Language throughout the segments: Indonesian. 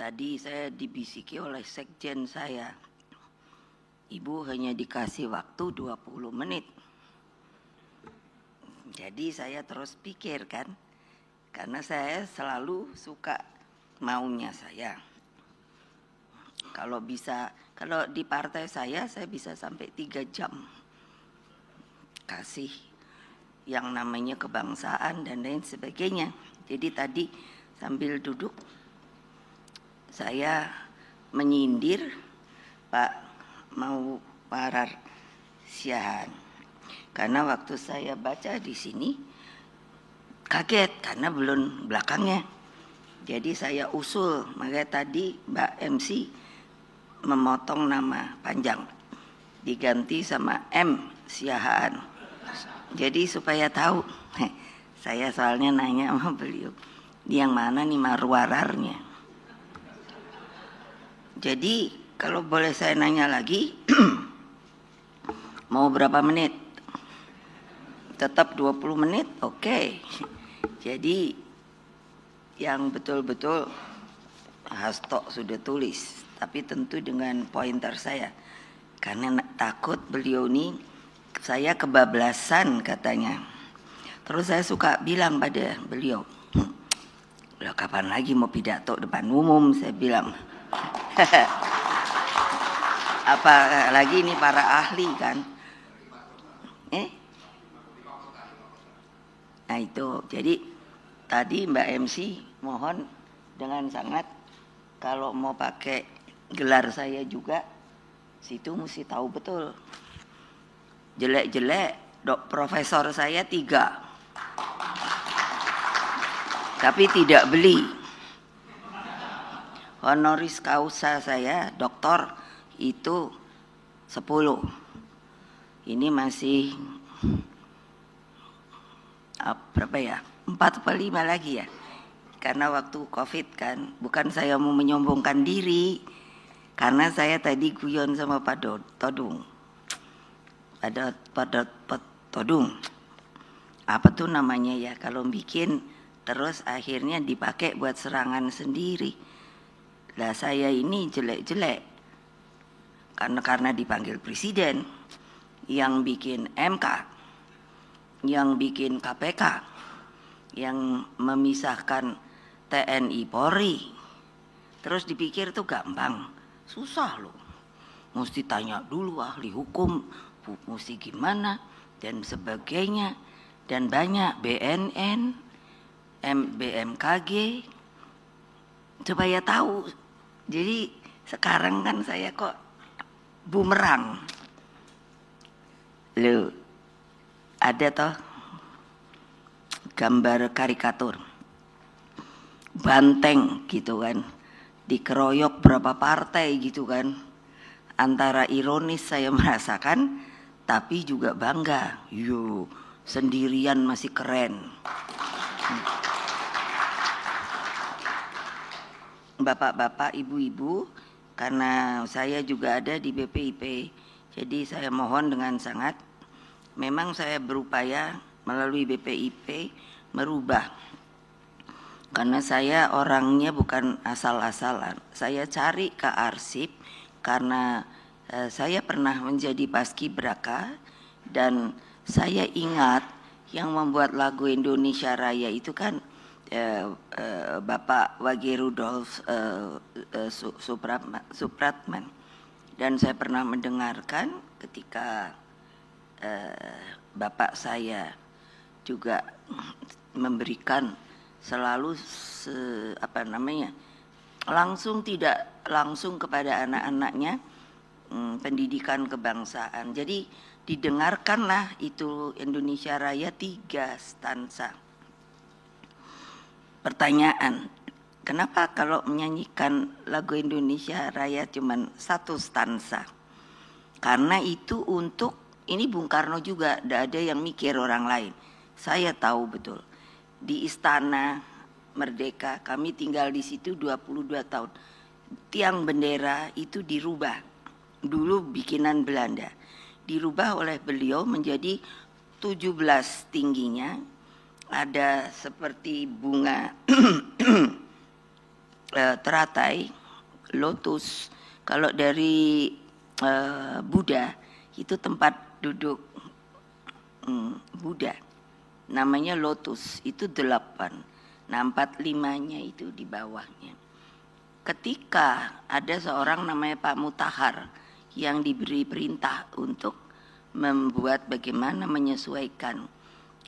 Tadi saya dibisiki oleh sekjen saya, Ibu hanya dikasih waktu 20 menit. Jadi saya terus pikir kan, karena saya selalu suka maunya saya. Kalau di partai saya bisa sampai 3 jam kasih yang namanya kebangsaan dan lain sebagainya. Jadi tadi sambil duduk saya menyindir Pak Mau Parar Siahaan, karena waktu saya baca di sini kaget karena belum belakangnya. Jadi saya usul, makanya tadi Mbak MC memotong nama panjang diganti sama M Siahaan. Jadi supaya tahu, saya soalnya nanya sama beliau, yang mana nih marwararnya. Jadi kalau boleh saya nanya lagi, mau berapa menit? Tetap 20 menit? Oke. Jadi yang betul-betul Hasto sudah tulis, tapi tentu dengan pointer saya. Karena takut beliau ini, saya kebablasan katanya. Terus saya suka bilang pada beliau, "Lah kapan lagi mau pidato depan umum?" saya bilang. Apalagi ini para ahli kan. Nah itu, jadi tadi Mbak MC mohon dengan sangat, kalau mau pakai gelar saya juga, situ mesti tahu betul. Jelek-jelek, profesor saya 3, tapi tidak beli. Honoris causa saya doktor itu 10. Ini masih berapa ya? 4 atau 5 lagi ya. Karena waktu Covid kan, bukan saya mau menyombongkan diri, karena saya tadi guyon sama Pak Todung. Pak Todung. Apa tuh namanya ya kalau bikin terus akhirnya dipakai buat serangan sendiri. Lah saya ini jelek-jelek karena dipanggil presiden, yang bikin MK, yang bikin KPK, yang memisahkan TNI Polri. Terus dipikir tuh gampang, susah loh. Mesti tanya dulu ahli hukum, mesti gimana dan sebagainya, dan banyak BNN, BMKG supaya tahu. Jadi sekarang kan saya kok bumerang. Loh, ada toh gambar karikatur banteng gitu kan, dikeroyok berapa partai gitu kan. Antara ironis saya merasakan, tapi juga bangga. Yo, sendirian masih keren. Bapak-bapak, ibu-ibu, karena saya juga ada di BPIP, jadi saya mohon dengan sangat, memang saya berupaya melalui BPIP merubah, karena saya orangnya bukan asal-asalan. Saya cari ke arsip karena saya pernah menjadi paskibraka, dan saya ingat yang membuat lagu Indonesia Raya itu kan Bapak Wage Rudolf Supratman, dan saya pernah mendengarkan ketika Bapak saya juga memberikan selalu tidak langsung kepada anak-anaknya pendidikan kebangsaan. Jadi didengarkanlah itu Indonesia Raya 3 stansa. Pertanyaan, kenapa kalau menyanyikan lagu Indonesia Raya cuma 1 stansa? Karena itu untuk, ini Bung Karno juga, tidak ada yang mikir orang lain. Saya tahu betul. Di Istana Merdeka, kami tinggal di situ 22 tahun. Tiang bendera itu dirubah. Dulu bikinan Belanda. Dirubah oleh beliau menjadi 17 tingginya. Ada seperti bunga teratai, lotus. Kalau dari Buddha itu tempat duduk Buddha, namanya lotus, itu 8. Nah 45-nya itu di bawahnya. Ketika ada seorang namanya Pak Mutahar yang diberi perintah untuk membuat bagaimana menyesuaikan,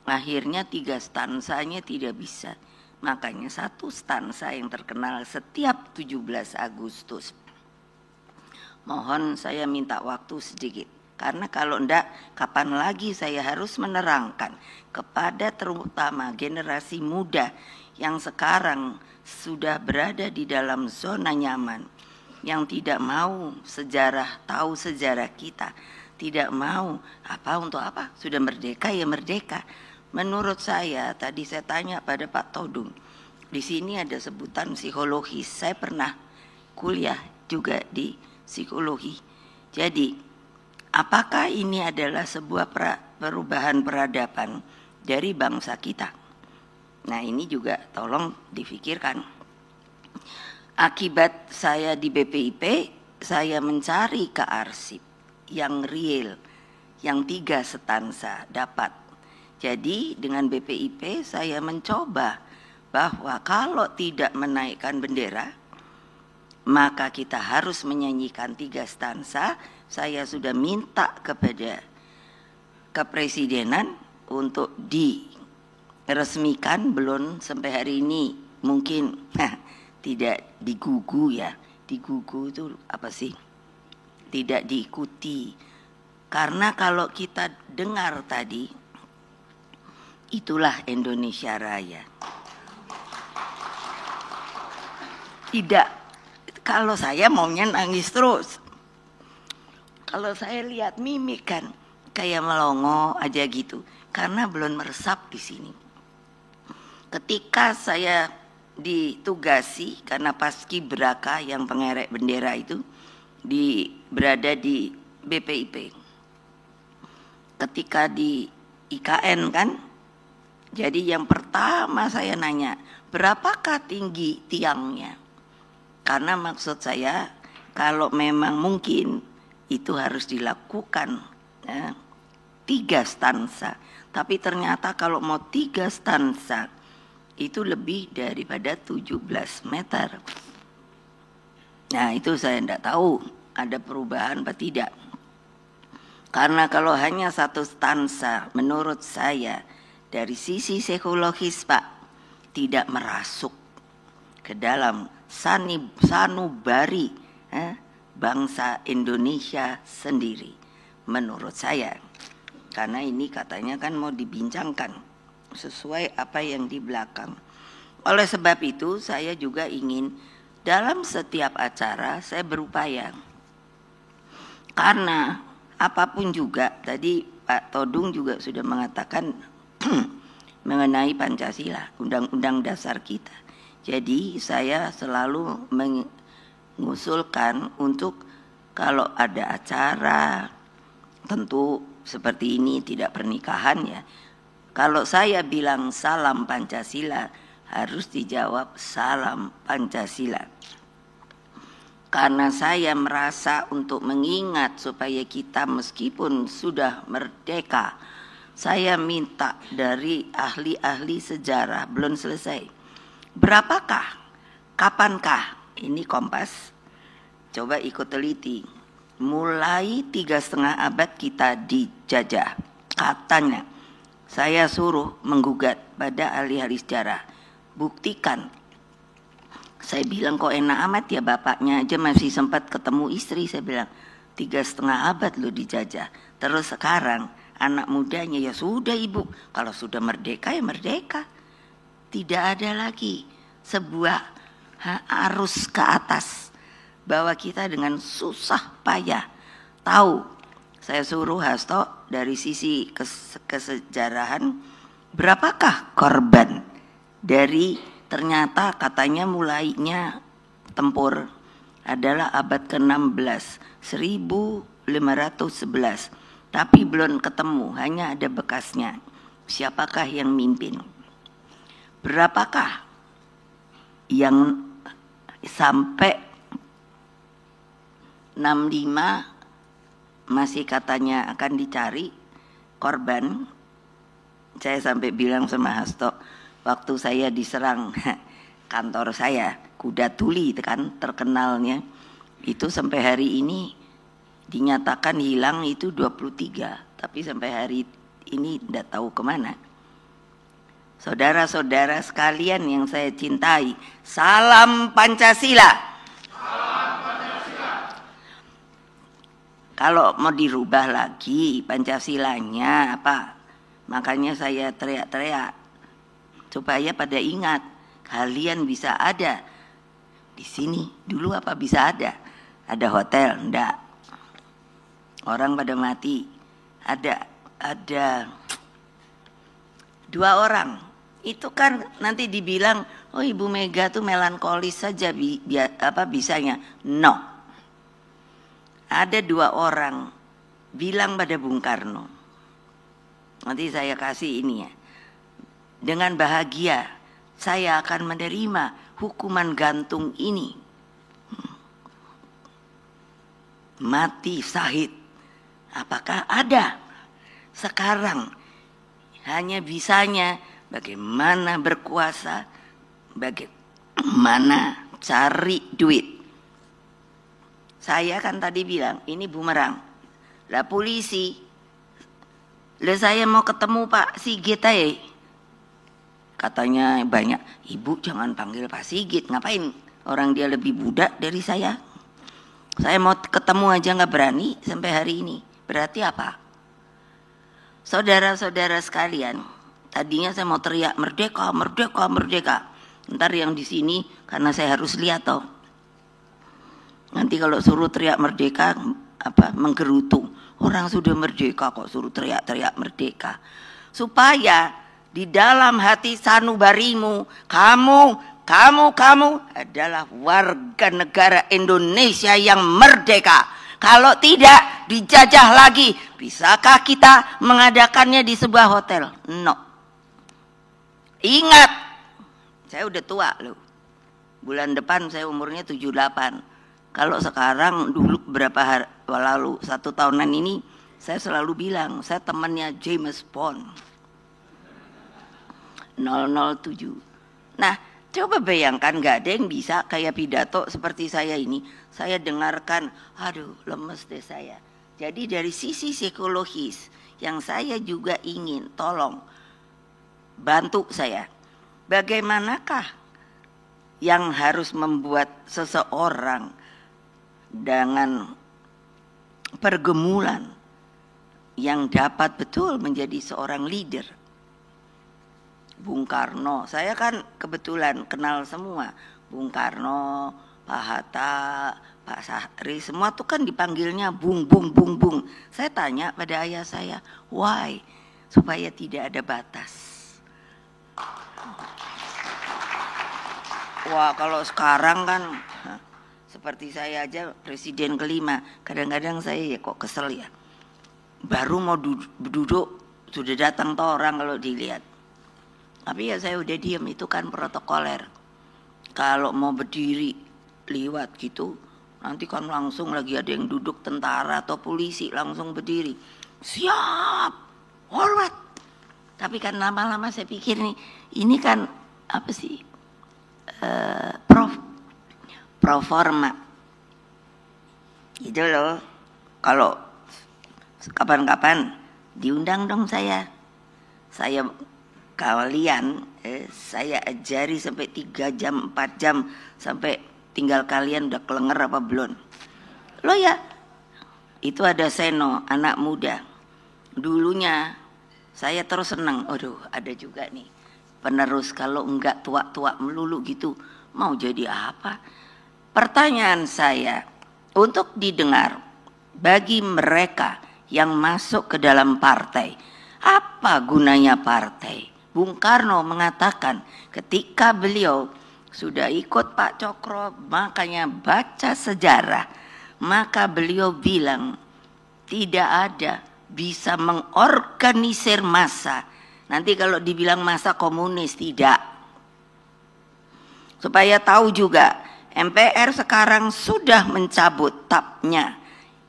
akhirnya 3 stansanya tidak bisa. Makanya 1 stansa yang terkenal setiap 17 Agustus. Mohon saya minta waktu sedikit, karena kalau enggak kapan lagi saya harus menerangkan kepada terutama generasi muda yang sekarang sudah berada di dalam zona nyaman, yang tidak mau tahu sejarah kita, tidak mau untuk apa, sudah merdeka ya merdeka. Menurut saya, tadi saya tanya pada Pak Todung, di sini ada sebutan psikologis, saya pernah kuliah juga di psikologi. Jadi, apakah ini adalah sebuah perubahan peradaban dari bangsa kita? Nah ini juga tolong difikirkan. Akibat saya di BPIP, saya mencari kearsip yang real, yang 3 stansa dapat. Jadi dengan BPIP saya mencoba bahwa kalau tidak menaikkan bendera, maka kita harus menyanyikan 3 stansa. Saya sudah minta kepada kepresidenan untuk diresmikan, belum sampai hari ini mungkin tidak digugu ya. Digugu itu apa sih? Tidak diikuti. Karena kalau kita dengar tadi, itulah Indonesia Raya. Tidak, kalau saya maunya nangis terus. Kalau saya lihat mimik kan kayak melongo aja gitu, karena belum meresap di sini. Ketika saya ditugasi karena paskibraka yang pengerek bendera itu berada di BPIP. Ketika di IKN kan, jadi yang pertama saya nanya, berapakah tinggi tiangnya? Karena maksud saya kalau memang mungkin itu harus dilakukan 3 stansa. Tapi ternyata kalau mau 3 stansa itu lebih daripada 17 meter. Nah itu saya tidak tahu ada perubahan apa tidak. Karena kalau hanya 1 stansa menurut saya dari sisi psikologis Pak tidak merasuk ke dalam sanubari bangsa Indonesia sendiri menurut saya. Karena ini katanya kan mau dibincangkan sesuai apa yang di belakang. Oleh sebab itu saya juga ingin dalam setiap acara saya berupaya, karena apapun juga tadi Pak Todung juga sudah mengatakan mengenai Pancasila, Undang-Undang Dasar kita. Jadi saya selalu mengusulkan untuk kalau ada acara tentu seperti ini tidak pernikahan ya. Kalau saya bilang salam Pancasila harus dijawab salam Pancasila. Karena saya merasa untuk mengingat supaya kita meskipun sudah merdeka, saya minta dari ahli-ahli sejarah belum selesai. Berapakah? Kapankah? Ini Kompas. Coba ikut teliti. Mulai 3,5 abad kita dijajah. Katanya, saya suruh menggugat pada ahli-ahli sejarah. Buktikan. Saya bilang kok enak amat ya bapaknya aja masih sempat ketemu istri. Saya bilang 3,5 abad lo dijajah. Terus sekarang anak mudanya ya sudah ibu. Kalau sudah merdeka ya merdeka. Tidak ada lagi sebuah arus ke atas bahwa kita dengan susah payah tahu. Saya suruh Hasto dari sisi kesejarahan berapakah korban dari ternyata katanya mulainya tempur adalah abad ke-16 1511 tapi belum ketemu, hanya ada bekasnya. Siapakah yang mimpin? Berapakah yang sampai 65 masih katanya akan dicari korban. Saya sampai bilang sama Hasto, waktu saya diserang kantor saya, Kuda Tuli kan terkenalnya, itu sampai hari ini dinyatakan hilang itu 23, tapi sampai hari ini tidak tahu kemana. Saudara-saudara sekalian yang saya cintai, salam Pancasila. Salam Pancasila. Kalau mau dirubah lagi Pancasilanya apa? Makanya saya teriak-teriak supaya pada ingat, kalian bisa ada di sini. Dulu apa bisa ada? Ada hotel? Enggak. Orang pada mati. Ada 2 orang. Itu kan nanti dibilang, oh Ibu Mega tuh melankolis saja bisanya. No. Ada 2 orang bilang pada Bung Karno. Nanti saya kasih ini ya. Dengan bahagia saya akan menerima hukuman gantung ini. Mati syahid. Apakah ada? Sekarang hanya bisanya bagaimana berkuasa, bagaimana cari duit. Saya kan tadi bilang ini bumerang. Lah polisi, lah saya mau ketemu Pak Sigit aja. Katanya banyak, Ibu jangan panggil Pak Sigit, ngapain? Orang dia lebih muda dari saya. Saya mau ketemu aja nggak berani sampai hari ini. Berarti apa? Saudara-saudara sekalian, tadinya saya mau teriak merdeka, merdeka, merdeka. Ntar yang di sini karena saya harus lihat toh. Nanti kalau suruh teriak merdeka apa menggerutu. Orang sudah merdeka kok suruh teriak-teriak merdeka. Supaya di dalam hati sanubarimu, kamu adalah warga negara Indonesia yang merdeka. Kalau tidak, dijajah lagi. Bisakah kita mengadakannya di sebuah hotel? No. Ingat, saya udah tua loh. Bulan depan saya umurnya 78. Kalau sekarang dulu berapa hari lalu 1 tahunan ini saya selalu bilang saya temannya James Bond 007. Nah coba bayangkan gak ada yang bisa kayak pidato seperti saya ini. Saya dengarkan, aduh lemes deh saya. Jadi dari sisi psikologis yang saya juga ingin tolong bantu saya. Bagaimanakah yang harus membuat seseorang dengan pergumulan yang dapat betul menjadi seorang leader. Bung Karno, saya kan kebetulan kenal semua. Bung Karno, Pak Hatta, Pak Sahri, semua tuh kan dipanggilnya Bung, Bung, Bung, Bung. Saya tanya pada ayah saya, why? Supaya tidak ada batas. Wah kalau sekarang kan seperti saya aja presiden kelima, kadang-kadang saya ya kok kesel ya. Baru mau duduk sudah datang tuh orang kalau dilihat. Tapi ya saya udah diem, itu kan protokoler. Kalau mau berdiri liwat gitu, nanti kan langsung lagi ada yang duduk tentara atau polisi langsung berdiri. Siap, hormat. Tapi kan lama-lama saya pikir nih, ini kan apa sih? Pro forma gitu loh. Kalau kapan-kapan diundang dong saya kalian saya ajari sampai 3 jam 4 jam sampai tinggal kalian udah kelenger apa belum lo ya. Itu ada Seno anak muda dulunya saya terus senang, aduh ada juga nih penerus. Kalau enggak tua-tua melulu gitu mau jadi apa? Pertanyaan saya untuk didengar bagi mereka yang masuk ke dalam partai, apa gunanya partai? Bung Karno mengatakan ketika beliau sudah ikut Pak Cokro, makanya baca sejarah, maka beliau bilang tidak ada bisa mengorganisir massa. Nanti kalau dibilang massa komunis, tidak. Supaya tahu juga MPR sekarang sudah mencabut tabnya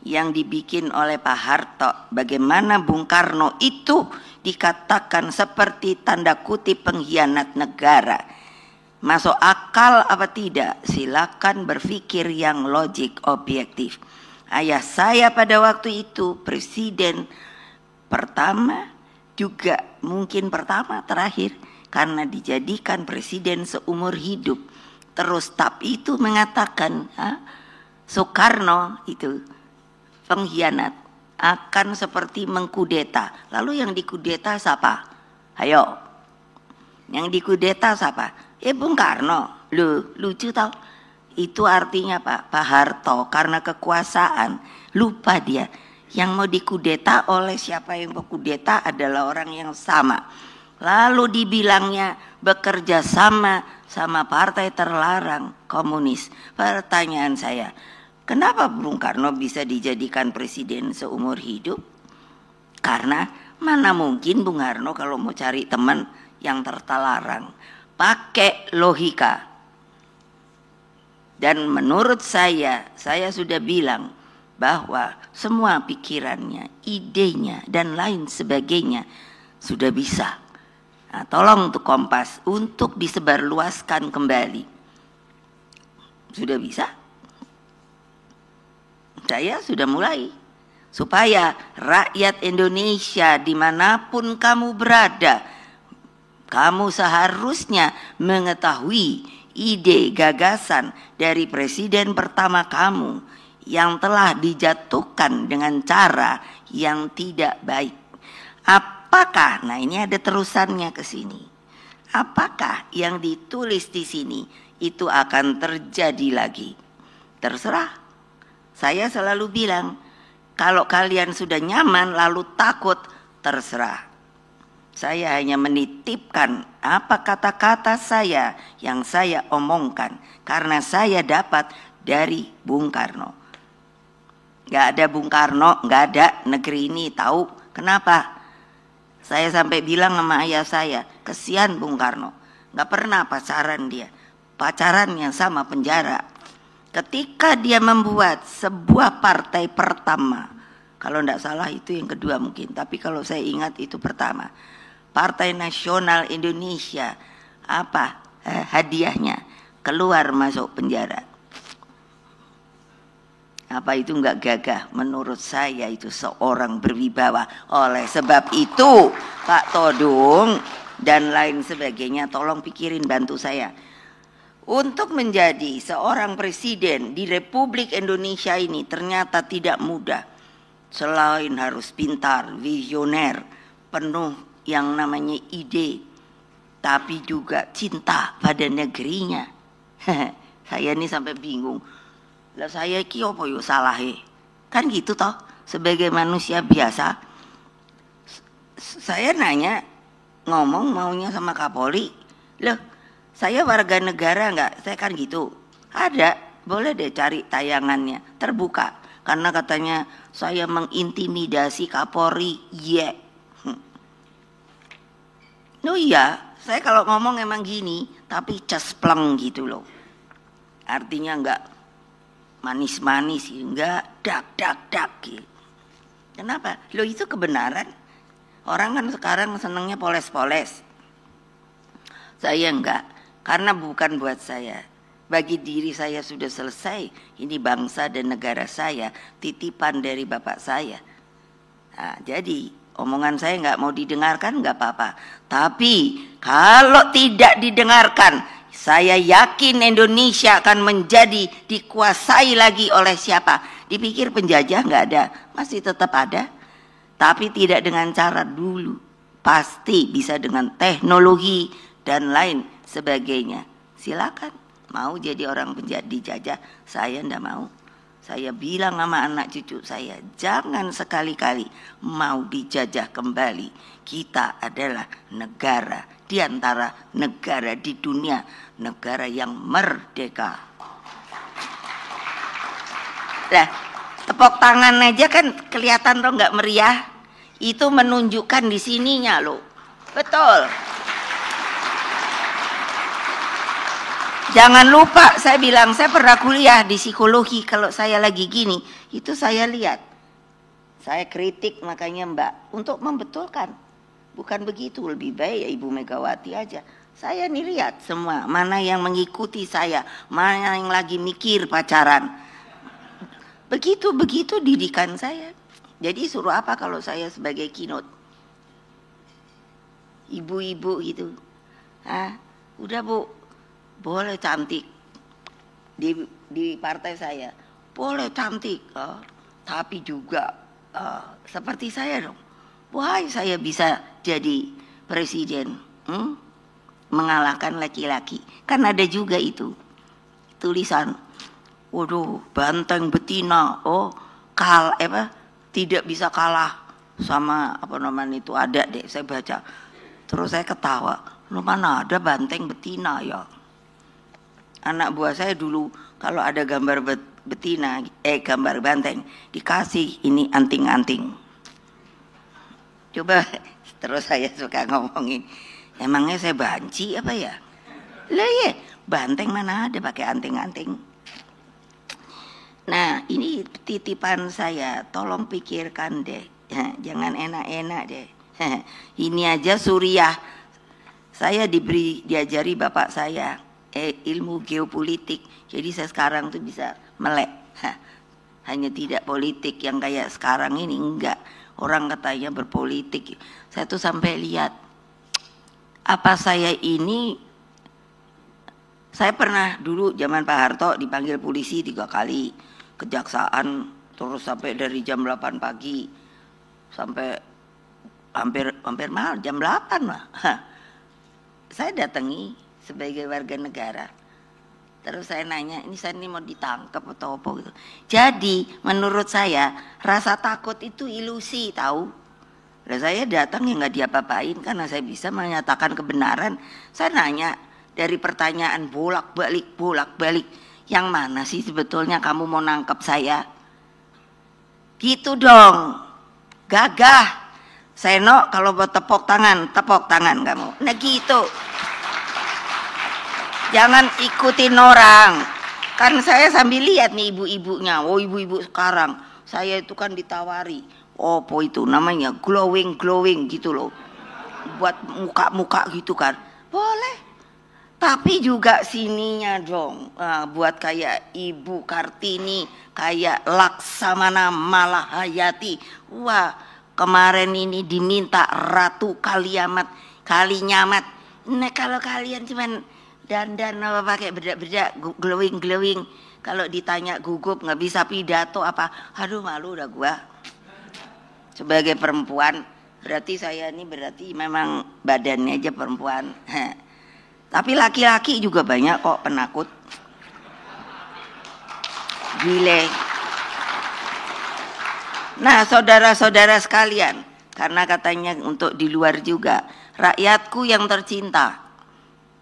yang dibikin oleh Pak Harto. Bagaimana Bung Karno itu dikatakan seperti tanda kutip pengkhianat negara. Masuk akal apa tidak? Silakan berpikir yang logik objektif. Ayah saya pada waktu itu presiden pertama, juga mungkin pertama terakhir, karena dijadikan presiden seumur hidup. Terus tab itu mengatakan Soekarno itu pengkhianat, akan seperti mengkudeta. Lalu yang dikudeta siapa? Ayo, yang dikudeta siapa? Bung Karno. Lucu tau. Itu artinya Pak Harto karena kekuasaan lupa dia. Yang mau dikudeta oleh siapa yang berkudeta adalah orang yang sama. Lalu dibilangnya bekerja sama partai terlarang komunis. Pertanyaan saya, kenapa Bung Karno bisa dijadikan presiden seumur hidup? Karena mana mungkin Bung Karno kalau mau cari teman yang terlarang. Pakai logika. Dan menurut saya sudah bilang bahwa semua pikirannya, idenya, dan lain sebagainya sudah bisa. Nah, tolong untuk Kompas untuk disebarluaskan kembali. Sudah bisa? Saya sudah mulai. Supaya rakyat Indonesia dimanapun kamu berada, kamu seharusnya mengetahui ide gagasan dari presiden pertama kamu yang telah dijatuhkan dengan cara yang tidak baik. Apakah, nah ini ada terusannya ke sini. Apakah yang ditulis di sini itu akan terjadi lagi? Terserah. Saya selalu bilang, kalau kalian sudah nyaman lalu takut, terserah. Saya hanya menitipkan apa kata-kata saya yang saya omongkan karena saya dapat dari Bung Karno. Gak ada Bung Karno, gak ada negeri ini, tahu kenapa? Saya sampai bilang sama ayah saya, kesian Bung Karno, gak pernah pacaran dia, pacarannya sama penjara. Ketika dia membuat sebuah partai pertama, kalau tidak salah itu yang kedua mungkin, tapi kalau saya ingat itu pertama, Partai Nasional Indonesia, apa hadiahnya? Keluar masuk penjara. Apa itu enggak gagah? Menurut saya itu seorang berwibawa. Oleh sebab itu Pak Todung dan lain sebagainya, tolong pikirin, bantu saya. Untuk menjadi seorang presiden di Republik Indonesia ini ternyata tidak mudah. Selain harus pintar, visioner, penuh yang namanya ide, tapi juga cinta pada negerinya. Saya ini sampai bingung. Lah saya iki apa yo salahe? Kan gitu toh, sebagai manusia biasa. Saya nanya, ngomong maunya sama Kapolri. Loh, saya warga negara enggak? Saya kan gitu. Ada, boleh deh cari tayangannya, terbuka. Karena katanya saya mengintimidasi Kapolri. Yeah. Oh iya, saya kalau ngomong emang gini, tapi cespleng gitu loh. Artinya enggak manis-manis, enggak dak gitu. Kenapa? Loh itu kebenaran. Orang kan sekarang senangnya poles-poles. Saya enggak, karena bukan buat saya. Bagi diri saya sudah selesai. Ini bangsa dan negara saya, titipan dari bapak saya. Nah, jadi omongan saya nggak mau didengarkan nggak apa-apa. Tapi kalau tidak didengarkan, saya yakin Indonesia akan menjadi dikuasai lagi oleh siapa? Dipikir penjajah nggak ada, masih tetap ada. Tapi tidak dengan cara dulu. Pasti bisa dengan teknologi dan lain sebagainya. Silakan, mau jadi orang dijajah, saya ndak mau. Saya bilang sama anak cucu saya, jangan sekali-kali mau dijajah kembali. Kita adalah negara di antara negara di dunia, negara yang merdeka. Nah, tepuk tangan aja kan kelihatan dong nggak meriah. Itu menunjukkan di sininya loh. Betul. Jangan lupa saya bilang, saya pernah kuliah di psikologi. Kalau saya lagi gini, itu saya lihat. Saya kritik makanya Mbak, untuk membetulkan. Bukan begitu, lebih baik ya Ibu Megawati aja. Saya nih lihat semua, mana yang mengikuti saya, mana yang lagi mikir pacaran. Begitu didikan saya. Jadi suruh apa kalau saya sebagai keynote? Ibu-ibu gitu. Udah Bu, boleh cantik di partai saya, boleh cantik, tapi juga seperti saya dong. Wah, saya bisa jadi presiden, mengalahkan laki-laki. Kan ada juga itu tulisan, waduh, banteng betina, tidak bisa kalah sama apa namanya itu, ada deh saya baca. Terus saya ketawa, lu mana ada banteng betina ya? Anak buah saya dulu kalau ada gambar betina, gambar banteng, dikasih ini anting-anting. Coba, terus saya suka ngomongin, emangnya saya banci apa ya? Lah ya, banteng mana ada pakai anting-anting. Nah, ini titipan saya, tolong pikirkan deh, jangan enak-enak deh. Ini aja Suriah, saya diajari bapak saya ilmu geopolitik, jadi saya sekarang tuh bisa melek. Hanya tidak politik yang kayak sekarang ini, enggak. Orang katanya berpolitik, saya tuh sampai lihat apa saya ini. Saya pernah dulu zaman Pak Harto dipanggil polisi 3 kali, kejaksaan, terus sampai dari jam 8 pagi sampai hampir malam jam 8 lah. Saya datangi sebagai warga negara. Terus saya nanya, ini saya ini mau ditangkap atau apa gitu. Jadi menurut saya rasa takut itu ilusi, tahu. Lah saya datang ya nggak diapa-apain karena saya bisa menyatakan kebenaran. Saya nanya dari pertanyaan bolak-balik, yang mana sih sebetulnya kamu mau nangkep saya? Gitu dong, gagah. Seno kalau buat tepok tangan kamu. Nah gitu. Jangan ikutin orang. Kan saya sambil lihat nih ibu-ibunya. Oh, ibu-ibu sekarang. Saya itu kan ditawari. Oh, apa itu namanya? Glowing gitu loh. Buat muka-muka gitu kan. Boleh. Tapi juga sininya dong. Buat kayak Ibu Kartini, kayak Laksamana Malahayati. Wah, kemarin ini diminta Ratu Kalinyamat. Nah, kalau kalian cuman dandan apa pakai bedak-bedak glowing, kalau ditanya gugup nggak bisa pidato apa, aduh malu udah gua. Sebagai perempuan berarti saya ini berarti memang badannya aja perempuan. Tapi laki-laki juga banyak kok penakut. Gile. Nah, saudara-saudara sekalian, karena katanya untuk di luar juga, rakyatku yang tercinta,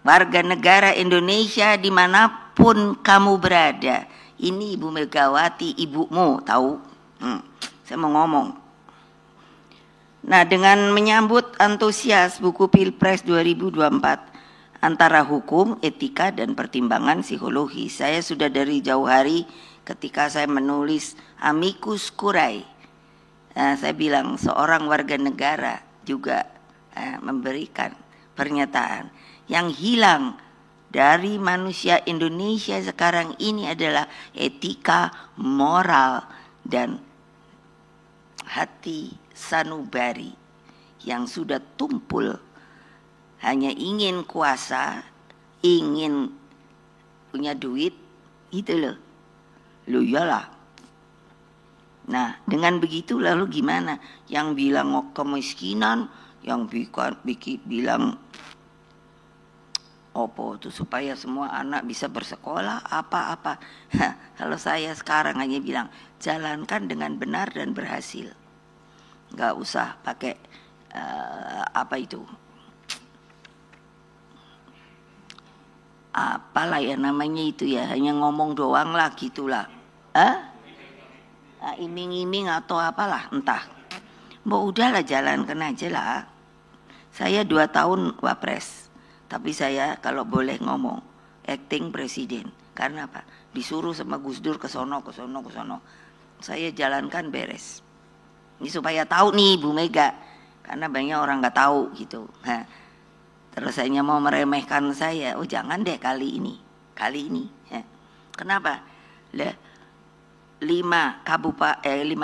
warga negara Indonesia dimanapun kamu berada, ini Ibu Megawati ibumu, tahu? Saya mau ngomong. Nah, dengan menyambut antusias buku Pilpres 2024 antara hukum, etika, dan pertimbangan psikologi, saya sudah dari jauh hari ketika saya menulis amicus curiae, saya bilang seorang warga negara juga memberikan pernyataan. Yang hilang dari manusia Indonesia sekarang ini adalah etika, moral, dan hati sanubari yang sudah tumpul hanya ingin kuasa, ingin punya duit, itu loh. Loh iyalah. Nah, dengan begitu lalu gimana? Yang bilang kemiskinan, yang bilang opo tuh supaya semua anak bisa bersekolah apa-apa. Kalau saya sekarang hanya bilang jalankan dengan benar dan berhasil. Nggak usah pakai apa itu, apalah ya namanya itu ya, hanya ngomong doang lah gitulah. Iming-iming atau apalah entah. Mbak udahlah jalankan aja lah. Saya 2 tahun wapres. Tapi saya kalau boleh ngomong, acting presiden. Karena apa? Disuruh sama Gus Dur ke sono. Saya jalankan beres. Ini supaya tahu nih Bu Mega, karena banyak orang nggak tahu gitu. Nah, terus saya mau meremehkan saya. Oh jangan deh kali ini. Ya. Kenapa? 5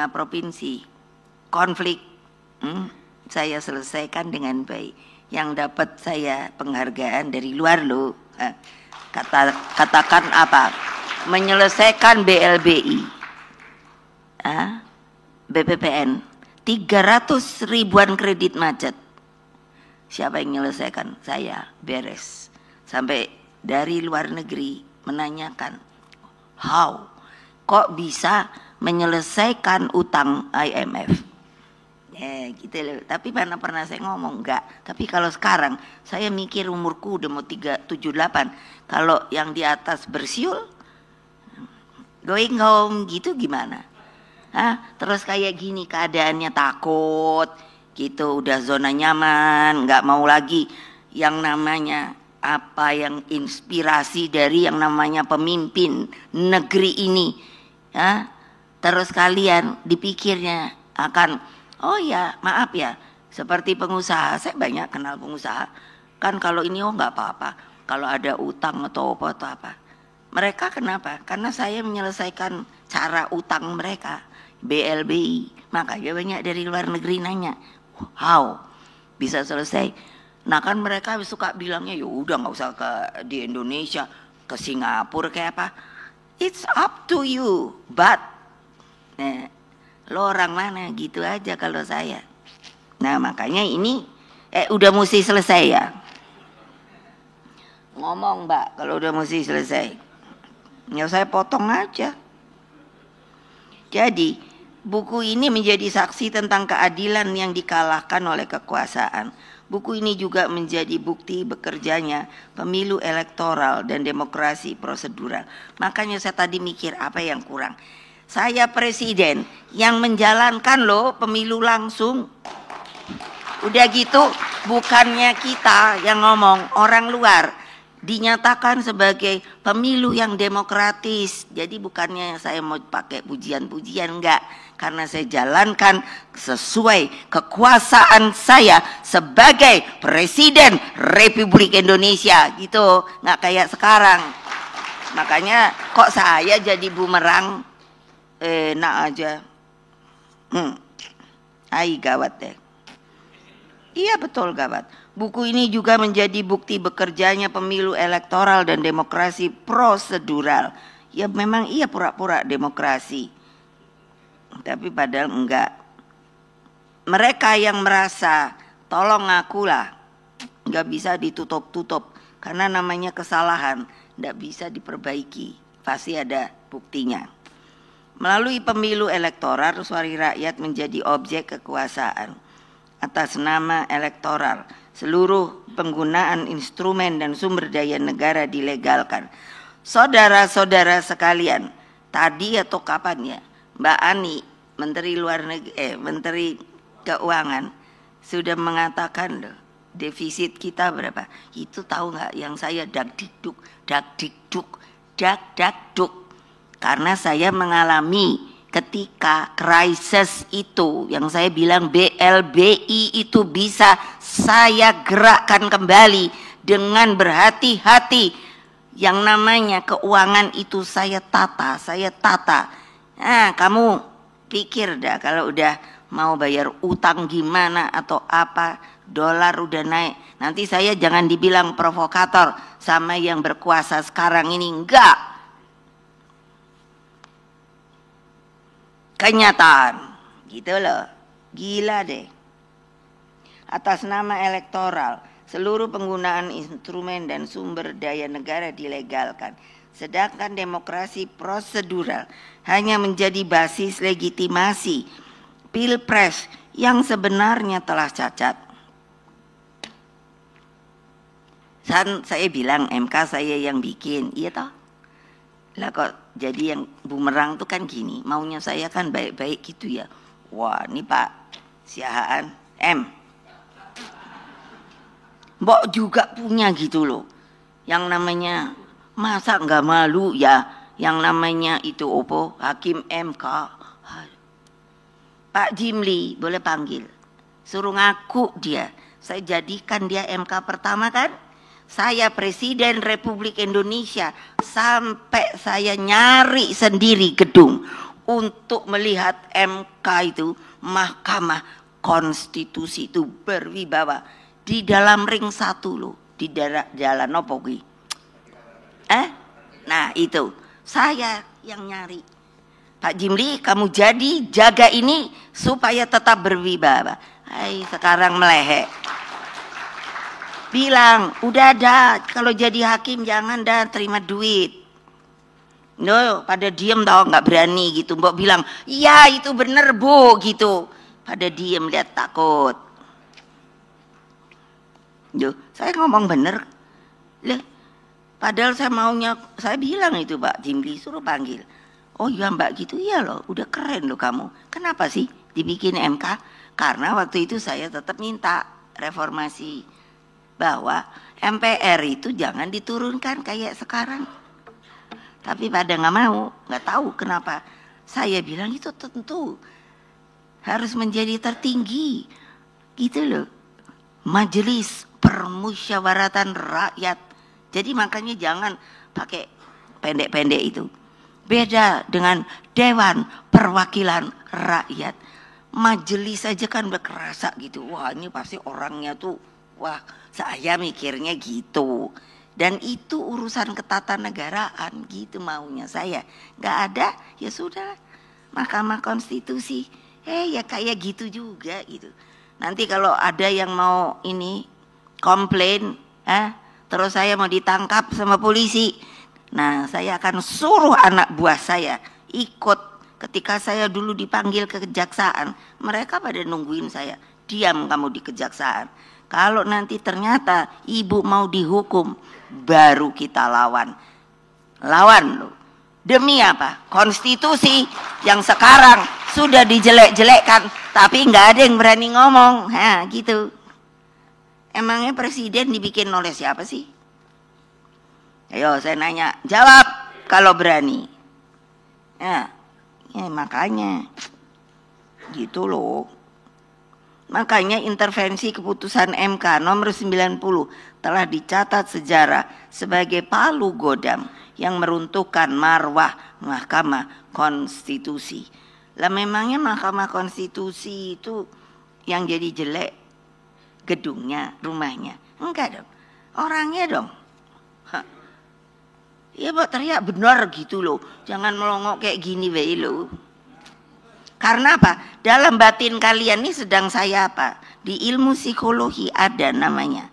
provinsi konflik, saya selesaikan dengan baik. Yang dapat saya penghargaan dari luar loh. Katakan apa? Menyelesaikan BLBI, BPPN, 300 ribuan kredit macet. Siapa yang menyelesaikan? Saya, beres. Sampai dari luar negeri menanyakan, how? Kok bisa menyelesaikan utang IMF? Ya gitu loh. Tapi mana pernah saya ngomong? Enggak. Tapi kalau sekarang saya mikir umurku udah mau 378. Kalau yang di atas bersiul, going home gitu gimana? Terus kayak gini keadaannya, takut gitu, udah zona nyaman, nggak mau lagi yang namanya apa yang inspirasi dari yang namanya pemimpin negeri ini. Terus kalian dipikirnya akan, oh ya maaf ya, seperti pengusaha, saya banyak kenal pengusaha, kan kalau ini nggak apa-apa, kalau ada utang atau apa. Mereka kenapa? Karena saya menyelesaikan cara utang mereka, BLBI. Makanya banyak dari luar negeri nanya, how bisa selesai? Nah kan mereka suka bilangnya, ya udah nggak usah di Indonesia, ke Singapura kayak apa. It's up to you, but lo orang mana gitu aja kalau saya. Nah makanya ini udah mesti selesai ya. Ngomong Mbak, kalau udah mesti selesai. Ya saya potong aja. Jadi buku ini menjadi saksi tentang keadilan yang dikalahkan oleh kekuasaan. Buku ini juga menjadi bukti bekerjanya pemilu elektoral dan demokrasi prosedural. Makanya saya tadi mikir apa yang kurang. Saya presiden yang menjalankan loh pemilu langsung. Udah gitu bukannya kita yang ngomong, orang luar. Dinyatakan sebagai pemilu yang demokratis. Jadi bukannya saya mau pakai pujian-pujian, enggak. Karena saya jalankan sesuai kekuasaan saya sebagai Presiden Republik Indonesia gitu. Enggak kayak sekarang. Makanya kok saya jadi bumerang, enak aja. Gawat deh. Iya betul gawat. Buku ini juga menjadi bukti bekerjanya pemilu elektoral dan demokrasi prosedural. Ya memang iya pura-pura demokrasi. Tapi padahal enggak. Mereka yang merasa tolong akulah, enggak bisa ditutup-tutup. Karena namanya kesalahan, enggak bisa diperbaiki. Pasti ada buktinya. Melalui pemilu elektoral, suara rakyat menjadi objek kekuasaan. Atas nama elektoral, seluruh penggunaan instrumen dan sumber daya negara dilegalkan. Saudara-saudara sekalian, tadi atau kapan ya, Mbak Ani, Menteri Luar Negeri, Menteri Keuangan sudah mengatakan loh, defisit kita berapa? Itu tahu nggak? Yang saya dakdikduk. Karena saya mengalami ketika krisis itu, yang saya bilang BLBI itu bisa saya gerakkan kembali dengan berhati-hati. Yang namanya keuangan itu saya tata. Nah, kamu pikir dah kalau udah mau bayar utang gimana atau apa, dolar udah naik. Nanti saya jangan dibilang provokator sama yang berkuasa sekarang ini, enggak. Kenyataan gitu loh, gila deh. Atas nama elektoral, seluruh penggunaan instrumen dan sumber daya negara dilegalkan, sedangkan demokrasi prosedural hanya menjadi basis legitimasi pilpres yang sebenarnya telah cacat. Saya bilang MK saya yang bikin, iya toh? Lah kok jadi yang bumerang tuh kan gini, maunya saya kan baik-baik gitu ya. Wah ini Pak Siahaan Mbok juga punya gitu loh, yang namanya Masa nggak malu ya yang namanya itu opo Hakim MK. Pak Jimli boleh panggil. Suruh ngaku dia. Saya jadikan dia MK pertama kan. Saya Presiden Republik Indonesia. Sampai saya nyari sendiri gedung untuk melihat MK itu, Mahkamah Konstitusi itu berwibawa di dalam ring 1 loh, di jalan apa kuwi? Nah itu saya yang nyari. Pak Jimli, kamu jadi jaga ini supaya tetap berwibawa. Hai, sekarang melehek. Bilang, udah dah, kalau jadi hakim jangan dah terima duit. No, pada diem tau, nggak berani gitu. Mbok bilang, iya itu bener bu gitu. Pada diem, lihat takut. Yo, saya ngomong bener. Loh, padahal saya bilang itu Pak Jimli suruh panggil. Oh iya mbak gitu, iya loh, udah keren loh kamu. Kenapa sih dibikin MK? Karena waktu itu saya tetap minta reformasi. Bahwa MPR itu jangan diturunkan kayak sekarang. Tapi pada nggak mau, nggak tahu kenapa. Saya bilang itu tentu harus menjadi tertinggi. Gitu loh. Majelis Permusyawaratan Rakyat. Jadi makanya jangan pakai pendek-pendek itu. Beda dengan Dewan Perwakilan Rakyat. Majelis aja kan udah kerasa gitu. Wah ini pasti orangnya tuh, wah saya mikirnya gitu. Dan itu urusan ketatanegaraan gitu maunya saya. Gak ada ya sudah. Mahkamah Konstitusi ya kayak gitu juga gitu. Nanti kalau ada yang mau ini komplain, terus saya mau ditangkap sama polisi, nah saya akan suruh anak buah saya ikut. Ketika saya dulu dipanggil ke kejaksaan, mereka pada nungguin saya, diam kamu di kejaksaan. Kalau nanti ternyata ibu mau dihukum, baru kita lawan loh. Demi apa? Konstitusi yang sekarang sudah dijelek-jelekkan, tapi nggak ada yang berani ngomong. Gitu. Emangnya presiden dibikin oleh siapa sih? Ayo saya nanya, jawab kalau berani. Ya makanya gitu loh. Makanya intervensi keputusan MK nomor 90 telah dicatat sejarah sebagai palu godam yang meruntuhkan marwah Mahkamah Konstitusi. Lah memangnya Mahkamah Konstitusi itu yang jadi jelek gedungnya, rumahnya? Enggak dong, orangnya dong. Ya Pak teriak benar gitu loh, jangan melongok kayak gini wae loh. Karena apa? Dalam batin kalian ini sedang saya apa? Di ilmu psikologi ada namanya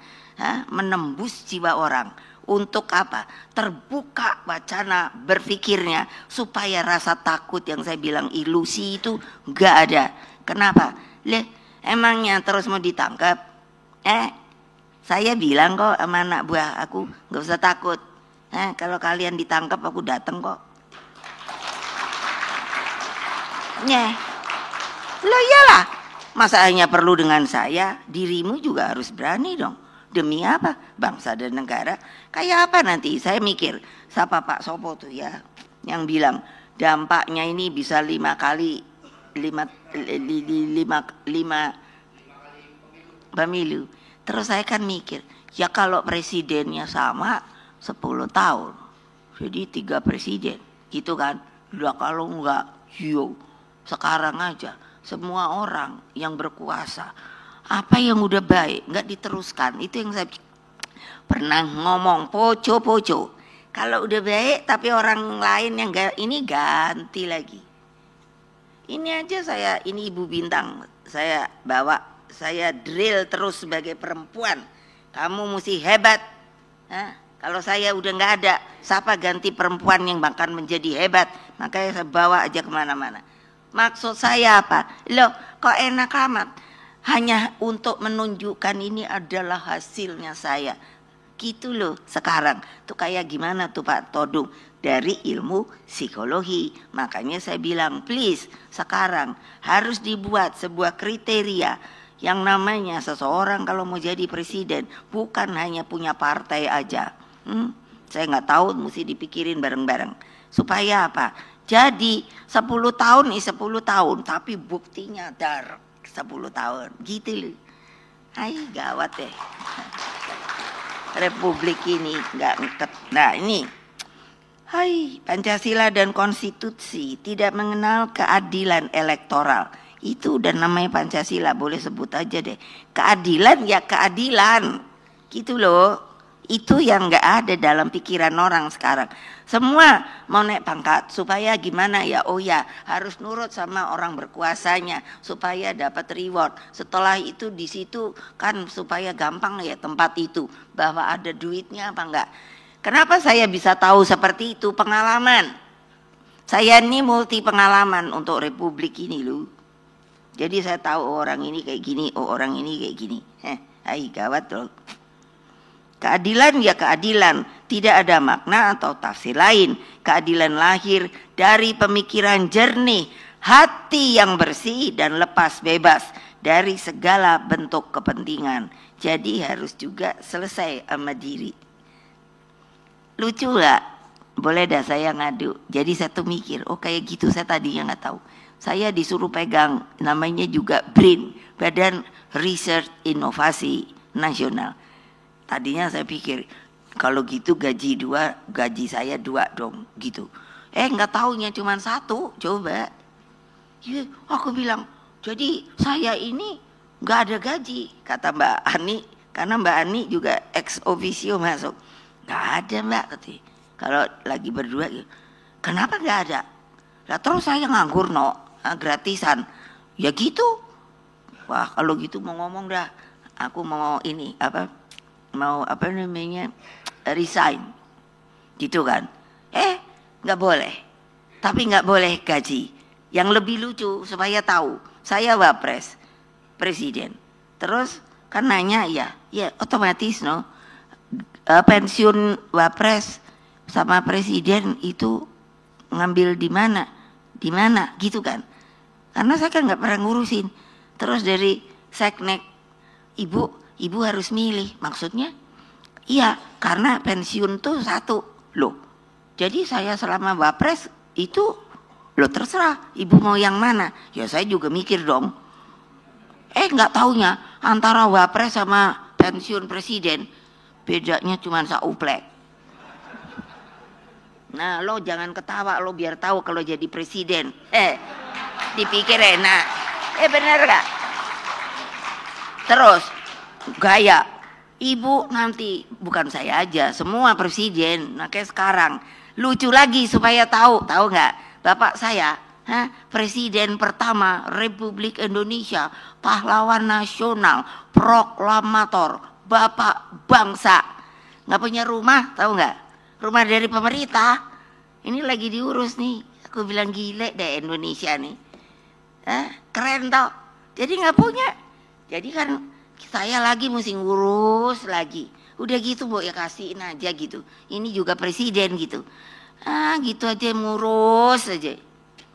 menembus jiwa orang. Untuk apa? Terbuka wacana berpikirnya supaya rasa takut yang saya bilang ilusi itu enggak ada. Kenapa? Emangnya terus mau ditangkap? Saya bilang kok sama anak buah aku enggak usah takut. Kalau kalian ditangkap aku datang kok. Loh iyalah, masa hanya perlu dengan saya, dirimu juga harus berani dong. Demi apa? Bangsa dan negara. Kayak apa nanti? Saya mikir, siapa Pak Sopo tuh ya, yang bilang dampaknya ini bisa 5 kali pemilu. Terus saya kan mikir, ya kalau presidennya sama 10 tahun, jadi 3 presiden, gitu kan? Udah kalau enggak, sekarang aja semua orang yang berkuasa, apa yang udah baik nggak diteruskan. Itu yang saya pernah ngomong, poco. Kalau udah baik tapi orang lain yang ini ganti lagi. Ini aja ini Ibu Bintang, saya bawa, saya drill terus sebagai perempuan. Kamu mesti hebat. Kalau saya udah nggak ada, siapa ganti perempuan yang bahkan menjadi hebat? Makanya saya bawa aja kemana-mana. Maksud saya apa? Loh, kok enak amat? Hanya untuk menunjukkan ini adalah hasilnya saya. Gitu loh sekarang. Tuh kayak gimana tuh Pak Todung? Dari ilmu psikologi. Makanya saya bilang, please sekarang harus dibuat sebuah kriteria yang namanya seseorang kalau mau jadi presiden bukan hanya punya partai aja. Saya nggak tahu, mesti dipikirin bareng-bareng. Supaya apa? Jadi 10 tahun 10 tahun, tapi buktinya dar 10 tahun. Gitu loh. Hai, gawat deh. Republik ini nggak. Nah ini, hai, Pancasila dan konstitusi tidak mengenal keadilan elektoral. Itu udah namanya Pancasila, boleh sebut aja deh. Keadilan ya keadilan, gitu loh. Itu yang nggak ada dalam pikiran orang sekarang. Semua mau naik pangkat supaya gimana ya? Oh ya, harus nurut sama orang berkuasanya supaya dapat reward. Setelah itu di situ kan supaya gampang ya tempat itu, bahwa ada duitnya apa enggak. Kenapa saya bisa tahu seperti itu? Pengalaman. Saya ini multi pengalaman untuk republik ini loh. Jadi saya tahu orang ini kayak gini, oh orang ini kayak gini. Hai, gawat loh. Keadilan ya keadilan, tidak ada makna atau tafsir lain. Keadilan lahir dari pemikiran jernih, hati yang bersih dan lepas bebas dari segala bentuk kepentingan. Jadi harus juga selesai sama diri. Lucu gak? Boleh dah saya ngadu. Jadi saya tuh mikir, oh kayak gitu, saya tadinya nggak tahu. Saya disuruh pegang, namanya juga BRIN, Badan Riset Inovasi Nasional. Tadinya saya pikir kalau gitu gaji saya 2 dong gitu. Nggak taunya cuma 1, coba. Ya, aku bilang, jadi saya ini nggak ada gaji, kata Mbak Ani, karena Mbak Ani juga ex officio masuk. Nggak ada Mbak, katanya. Kalau lagi berdua, kenapa nggak ada? Lah terus saya nganggur gratisan. Ya gitu. Wah kalau gitu mau ngomong dah, aku mau ini resign gitu kan. Nggak boleh, tapi nggak boleh gaji. Yang lebih lucu supaya tahu, saya wapres presiden, terus kan nanya ya otomatis pensiun wapres sama presiden itu ngambil di mana gitu kan, karena saya kan nggak pernah ngurusin. Terus dari seknek, ibu harus milih, maksudnya iya karena pensiun tuh 1 loh, jadi saya selama wapres itu loh terserah ibu mau yang mana. Ya saya juga mikir dong, nggak taunya antara wapres sama pensiun presiden bedanya cuma sauplek. Nah lo jangan ketawa, lo biar tahu kalau jadi presiden dipikir enak, bener gak? Terus gaya ibu nanti, bukan saya aja, semua presiden. Nah kayak sekarang lucu lagi supaya tahu nggak, bapak saya presiden pertama Republik Indonesia, pahlawan nasional, proklamator, bapak bangsa, nggak punya rumah, tahu nggak? Rumah dari pemerintah, ini lagi diurus nih. Aku bilang gile deh Indonesia nih, keren tau. Jadi nggak punya, jadi kan saya lagi mesti ngurus lagi. Udah gitu bu ya kasihin aja gitu. Ini juga presiden gitu. Gitu aja ngurus aja.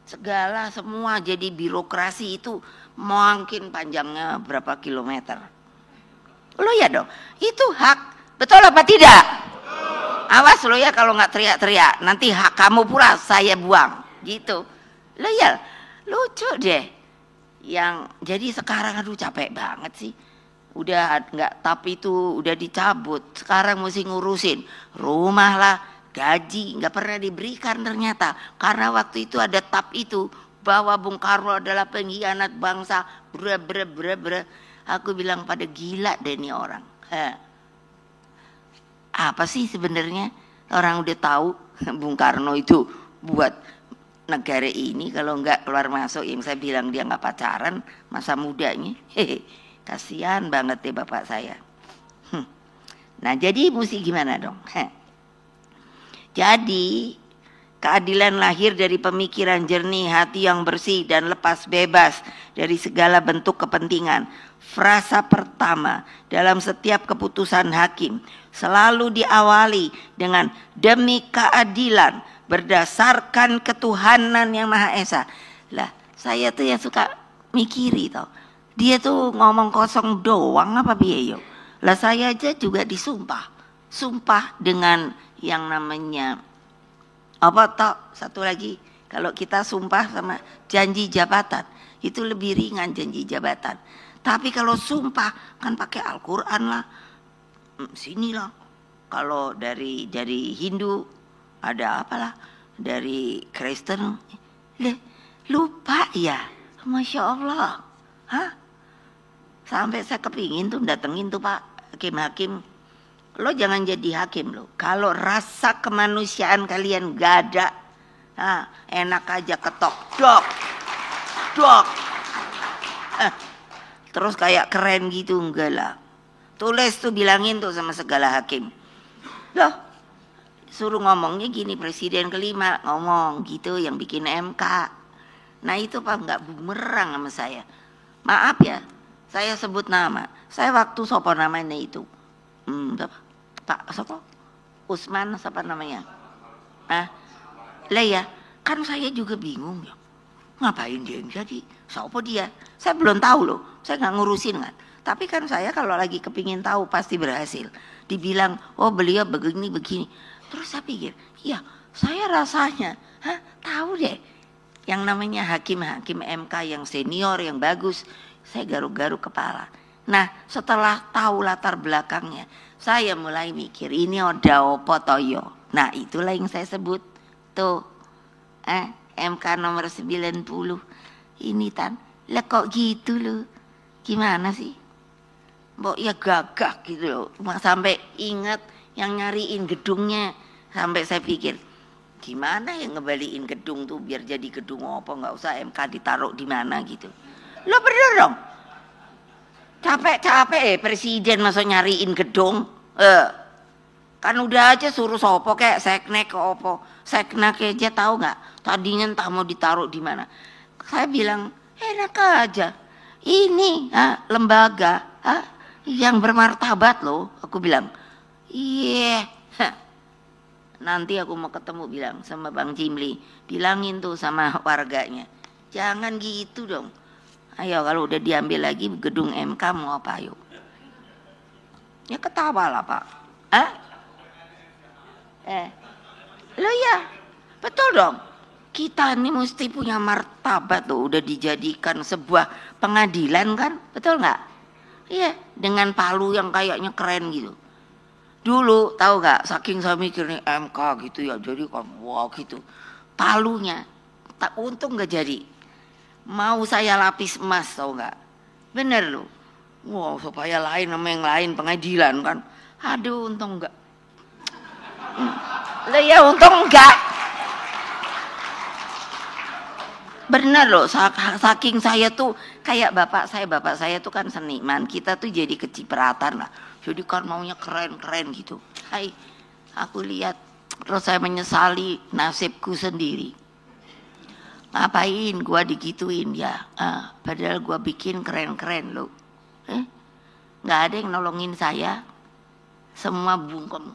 Segala semua jadi birokrasi itu mungkin panjangnya berapa kilometer. Lo ya dong, itu hak. Betul apa tidak? Awas lo ya kalau nggak teriak-teriak. Nanti hak kamu pula saya buang. Gitu. Lo ya lucu deh. Yang jadi sekarang aduh capek banget sih. Udah nggak, tapi itu udah dicabut, sekarang mesti ngurusin rumah lah, gaji nggak pernah diberikan ternyata, karena waktu itu ada tap itu bahwa Bung Karno adalah pengkhianat bangsa, bre. Aku bilang pada gila deh nih orang. Apa sih sebenarnya orang udah tahu Bung Karno itu buat negara ini, kalau nggak keluar masuk, yang saya bilang dia nggak pacaran masa mudanya. Kasihan banget deh bapak saya. Nah jadi mesti gimana dong? Jadi keadilan lahir dari pemikiran jernih, hati yang bersih dan lepas bebas dari segala bentuk kepentingan. Frasa pertama dalam setiap keputusan hakim selalu diawali dengan demi keadilan berdasarkan ketuhanan yang Maha Esa. Lah saya tuh yang suka mikiri tau, dia tuh ngomong kosong doang apa biaya. Lah saya aja juga disumpah, sumpah dengan yang namanya apa toh, satu lagi, kalau kita sumpah sama janji jabatan itu lebih ringan janji jabatan. Tapi kalau sumpah kan pakai Al-Qur'an lah. Sinilah. Kalau dari Hindu ada apalah, dari Kristen lupa ya. Masya Allah. Hah? Sampai saya kepingin tuh datengin tuh Pak hakim-hakim. Lo jangan jadi hakim lo. Kalau rasa kemanusiaan kalian gak ada, enak aja ketok, dok. Terus kayak keren gitu, enggak lah. Tulis tuh, bilangin tuh sama segala hakim. Loh, suruh ngomongnya gini, presiden kelima ngomong gitu, yang bikin MK. Nah itu Pak nggak bumerang sama saya. Maaf ya, saya sebut nama. Saya waktu sopo namanya itu, Pak sopo? Usman siapa namanya? Lah ya, kan saya juga bingung ya. Ngapain dia yang jadi? Sopo dia? Saya belum tahu loh. Saya nggak ngurusin kan. Tapi kan saya kalau lagi kepingin tahu pasti berhasil. Dibilang, oh beliau begini. Terus saya pikir, ya saya rasanya, tahu deh. Yang namanya hakim-hakim MK yang senior, yang bagus, saya garuk-garuk kepala. Nah setelah tahu latar belakangnya, saya mulai mikir ini ada apa toyo. Nah itulah yang saya sebut tuh MK nomor 90 ini Tan. Lah kok gitu loh, gimana sih? Mbok ya gagah gitu loh. Sampai ingat yang nyariin gedungnya, sampai saya pikir gimana yang ngebalikin gedung tuh biar jadi gedung apa, nggak usah MK ditaruh di mana gitu. Lo bener dong. Capek presiden masuk nyariin gedung. Kan udah aja suruh sopo kayak seknek ke opo. Seknek aja tahu nggak? Tadinya entah mau ditaruh di mana. Saya bilang enak aja. Ini lembaga yang bermartabat loh. Aku bilang iya. Nanti aku mau ketemu bilang sama Bang Jimli, bilangin tuh sama warganya, jangan gitu dong. Ayo kalau udah diambil lagi gedung MK mau apa ayo? Ya ketawa lah Pak. Lo ya betul dong. Kita ini mesti punya martabat tuh, udah dijadikan sebuah pengadilan kan, betul nggak? Iya, dengan palu yang kayaknya keren gitu. Dulu tahu gak, saking saya mikir nih MK gitu ya, jadi kan wah gitu. Palunya, tak untung gak jadi. Mau saya lapis emas tahu gak? Bener loh. Wow, supaya lain sama yang lain pengadilan kan. Aduh untung enggak. Lah ya untung enggak. Bener loh, saking saya tuh kayak bapak saya tuh kan seniman, kita tuh jadi kecipratan lah. Jadi kan maunya keren-keren gitu. Hai, aku lihat terus saya menyesali nasibku sendiri. Ngapain gua digituin ya? Padahal gua bikin keren-keren loh. Nggak ada yang nolongin saya. Semua bungkem.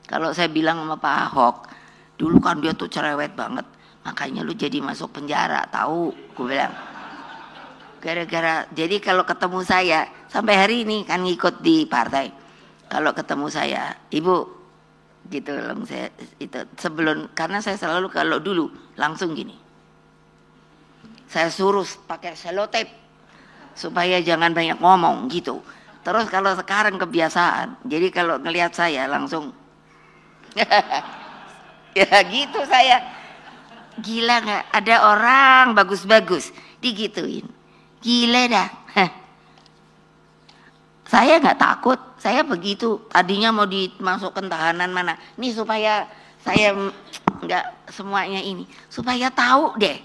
Kalau saya bilang sama Pak Ahok, dulu kan dia tuh cerewet banget. Makanya lu jadi masuk penjara, tahu? Gue bilang. Gara-gara, jadi kalau ketemu saya, sampai hari ini kan ngikut di partai. Kalau ketemu saya, Ibu, gitu saya itu sebelum, karena saya selalu kalau dulu langsung gini. Saya suruh pakai selotip supaya jangan banyak ngomong gitu. Terus kalau sekarang kebiasaan, jadi kalau ngelihat saya langsung, ya gitu saya. Gila nggak? Ada orang bagus-bagus digituin. Gila dah. Saya nggak takut. Saya begitu. Tadinya mau dimasukkan tahanan mana. Ini supaya saya nggak semuanya ini. Supaya tahu deh.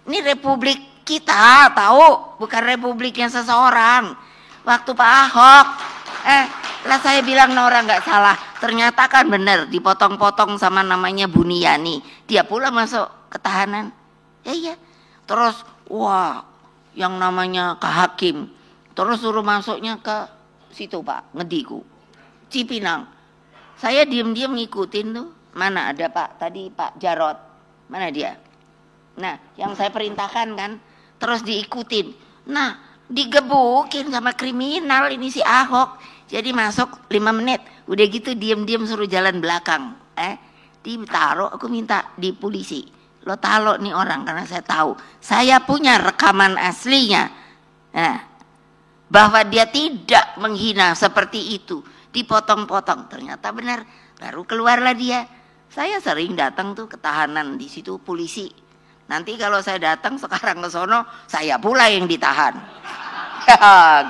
Ini republik kita tahu. Bukan republiknya seseorang. Waktu Pak Ahok. Lah saya bilang Nora nggak salah. Ternyata kan benar. Dipotong-potong sama namanya Buniani. Dia pula masuk ke tahanan. Iya. Terus wah. Yang namanya Kak Hakim, terus suruh masuknya ke situ Pak, Ngediku, Cipinang. Saya diam-diam ngikutin tuh, mana ada Pak, tadi Pak Jarot, mana dia? Nah, yang saya perintahkan kan, terus diikutin. Nah, digebukin sama kriminal ini si Ahok. Jadi masuk 5 menit, udah gitu diam-diam suruh jalan belakang. Ditaruh, aku minta di polisi. Lo taruh nih orang karena saya tahu. Saya punya rekaman aslinya. Bahwa dia tidak menghina seperti itu. Dipotong-potong, ternyata benar. Baru keluarlah dia. Saya sering datang tuh ke tahanan di situ polisi. Nanti kalau saya datang sekarang ke sono, saya pula yang ditahan.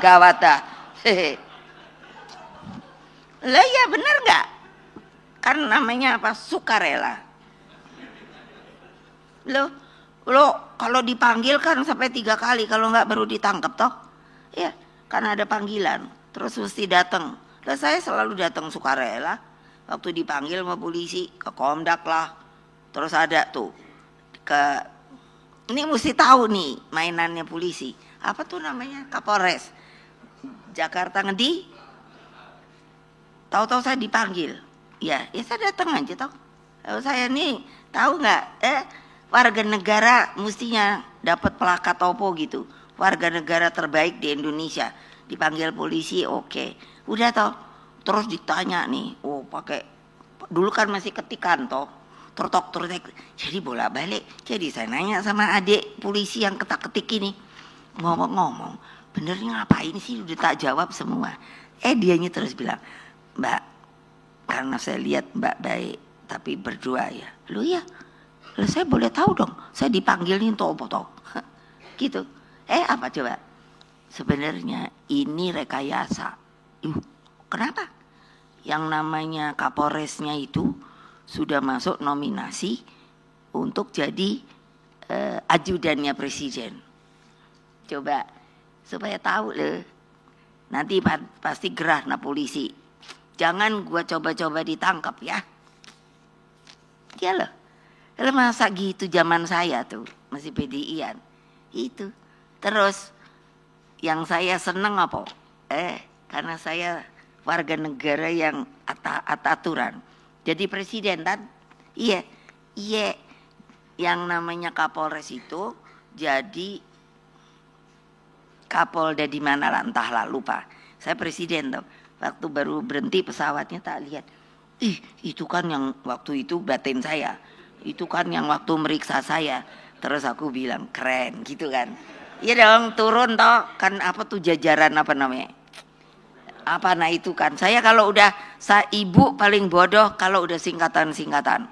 Gawat dah. Lah ya benar nggak? Kan namanya apa? Sukarela. Lo kalau dipanggil kan sampai 3 kali, kalau nggak baru ditangkap toh? Ya, kan ada panggilan. Terus mesti datang. Lah saya selalu datang sukarela. Waktu dipanggil sama polisi ke Komdak lah. Terus ada tuh ini mesti tahu nih mainannya polisi. Apa tuh namanya? Kapolres Jakarta Ngedi. Tahu-tahu saya dipanggil, ya saya datang aja toh. Saya nih tahu nggak, warga negara mestinya dapat plakat topo gitu, warga negara terbaik di Indonesia. Dipanggil polisi, oke. Udah toh, terus ditanya nih, pakai dulu kan masih ketikan toh, tertok. Jadi bolak-balik. Jadi saya nanya sama adik polisi yang ketak-ketik ini, ngomong-ngomong, benernya ngapain sih? Udah tak jawab semua. Dianya terus bilang, Mbak, karena saya lihat Mbak baik, tapi berdua ya. Lu ya, saya boleh tahu dong, saya dipanggilin toh apa toh? Gitu. Apa coba? Sebenarnya ini rekayasa. Kenapa? Yang namanya Kapolresnya itu sudah masuk nominasi untuk jadi ajudannya presiden. Coba, supaya tahu loh. Nanti pasti gerah na polisi. Jangan gua coba-coba ditangkap ya. Dia loh. Masa gitu zaman saya tuh masih PDI-an. Itu. Terus yang saya seneng apa? Karena saya warga negara yang aturan. Jadi presiden kan? Iya. Yang namanya Kapolres itu jadi Kapolda di mana lah, entahlah lupa. Saya presiden tuh. Waktu baru berhenti pesawatnya tak lihat. Itu kan yang waktu itu batin saya. Itu kan yang waktu meriksa saya. Terus aku bilang keren gitu kan. Iya dong, turun toh. Kan apa tuh jajaran apa namanya? Apa nah itu kan. Saya kalau udah ibu paling bodoh kalau udah singkatan-singkatan.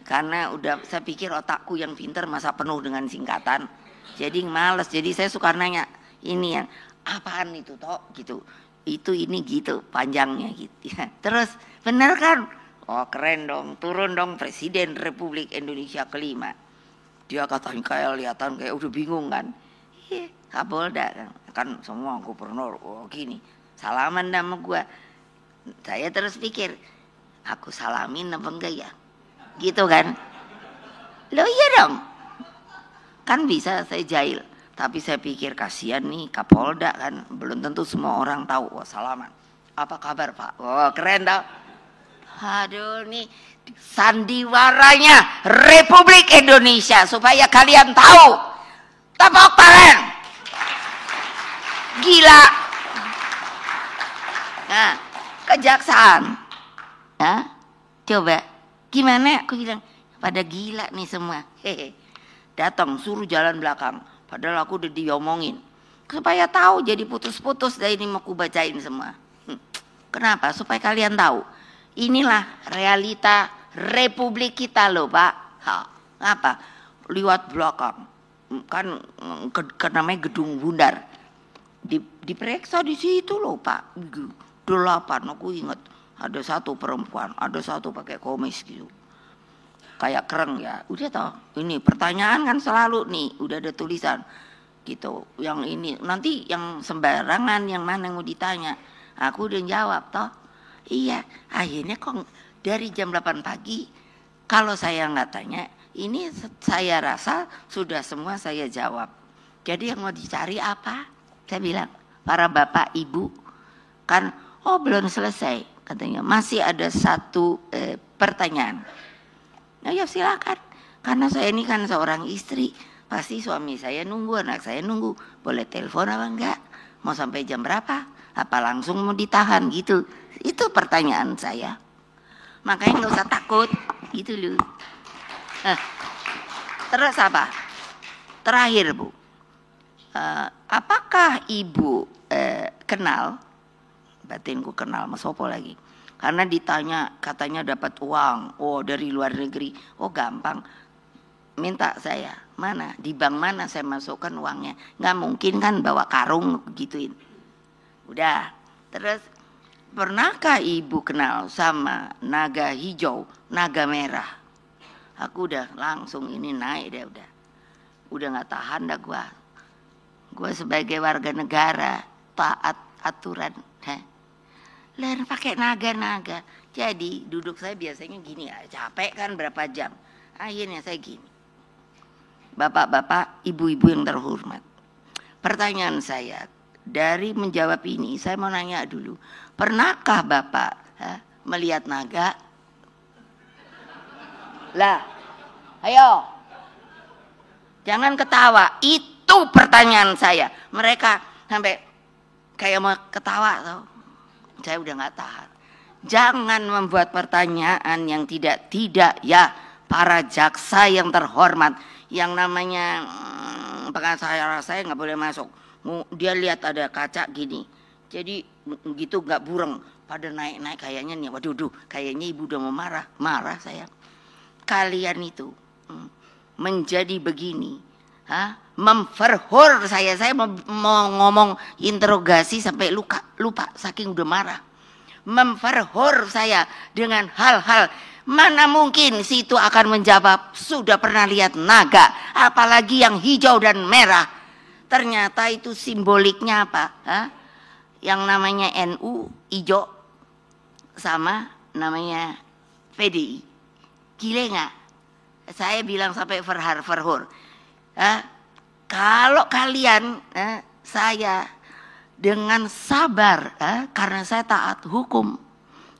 Karena udah saya pikir otakku yang pinter masa penuh dengan singkatan. Jadi males. Jadi saya suka nanya, ini yang apaan itu toh gitu. Itu ini gitu panjangnya gitu ya. Terus bener kan? Keren dong, turun dong Presiden Republik Indonesia kelima. Dia katanya kayak kelihatan kayak udah bingung kan. Kapolda kan semua gubernur gini. Salaman sama gua. Saya terus pikir, aku salamin apa enggak ya? Gitu kan. Loh iya dong. Kan bisa saya jahil. Tapi saya pikir kasihan nih Kapolda kan, belum tentu semua orang tahu. Salaman. Apa kabar Pak? Keren tau. Aduh nih sandiwaranya Republik Indonesia supaya kalian tahu. Tepuk tangan. Gila. Nah, kejaksaan. Coba gimana? Aku bilang pada gila nih semua. Datang suruh jalan belakang. Padahal aku udah diomongin. Supaya tahu jadi putus-putus dari ini mau ku bacain semua. Kenapa? Supaya kalian tahu. Inilah realita Republik kita loh Pak. Apa? Liwat belakang. Kan namanya Gedung Bundar. Diperiksa di situ loh Pak. 8 aku ingat. Ada satu perempuan, ada satu pakai komis gitu. Kayak kereng ya, udah toh. Ini pertanyaan kan selalu nih, udah ada tulisan gitu. Yang ini nanti yang sembarangan, yang mana yang mau ditanya, aku udah jawab toh. Iya, akhirnya kok dari jam 8 pagi, kalau saya nggak tanya, ini saya rasa sudah semua saya jawab. Jadi yang mau dicari apa? Saya bilang, para bapak ibu kan, belum selesai katanya, masih ada satu pertanyaan. Nah ya silakan, karena saya ini kan seorang istri, pasti suami saya nunggu, anak saya nunggu, boleh telepon apa enggak, mau sampai jam berapa, Apa langsung mau ditahan gitu? Itu pertanyaan saya. Makanya nggak usah takut, gitu loh. Terus apa? Terakhir Bu, apakah Ibu kenal? Batinku kenal, Mas Sopo lagi. Karena ditanya katanya dapat uang, oh dari luar negeri, oh gampang. Minta saya, mana di bank mana saya masukkan uangnya? Nggak mungkin kan bawa karung gituin. Udah, terus pernahkah Ibu kenal sama naga hijau, naga merah? Aku udah langsung ini naik deh udah nggak tahan dah gua sebagai warga negara taat aturan. Lain pakai naga-naga. Jadi duduk saya biasanya gini ya, capek kan berapa jam. Akhirnya saya gini. Bapak-bapak, ibu-ibu yang terhormat. Pertanyaan saya, dari menjawab ini saya mau nanya dulu. Pernahkah Bapak melihat naga? Lah, ayo. Jangan ketawa. Itu pertanyaan saya. Mereka sampai kayak mau ketawa tau. Saya udah nggak tahan. Jangan membuat pertanyaan yang tidak ya para jaksa yang terhormat. Yang namanya pengacara saya nggak boleh masuk. Dia lihat ada kaca gini. Jadi gitu nggak bureng. Pada naik-naik kayaknya nih. Waduh, kayaknya ibu udah mau marah saya. Kalian itu menjadi begini, memverhor saya mau ngomong interogasi sampai lupa saking udah marah. Memverhor saya dengan hal-hal mana mungkin situ akan menjawab sudah pernah lihat naga, apalagi yang hijau dan merah. Ternyata itu simboliknya apa? Yang namanya NU hijau sama namanya PDI. Gile nggak? Saya bilang sampai verhor. Kalau kalian, saya dengan sabar, karena saya taat hukum,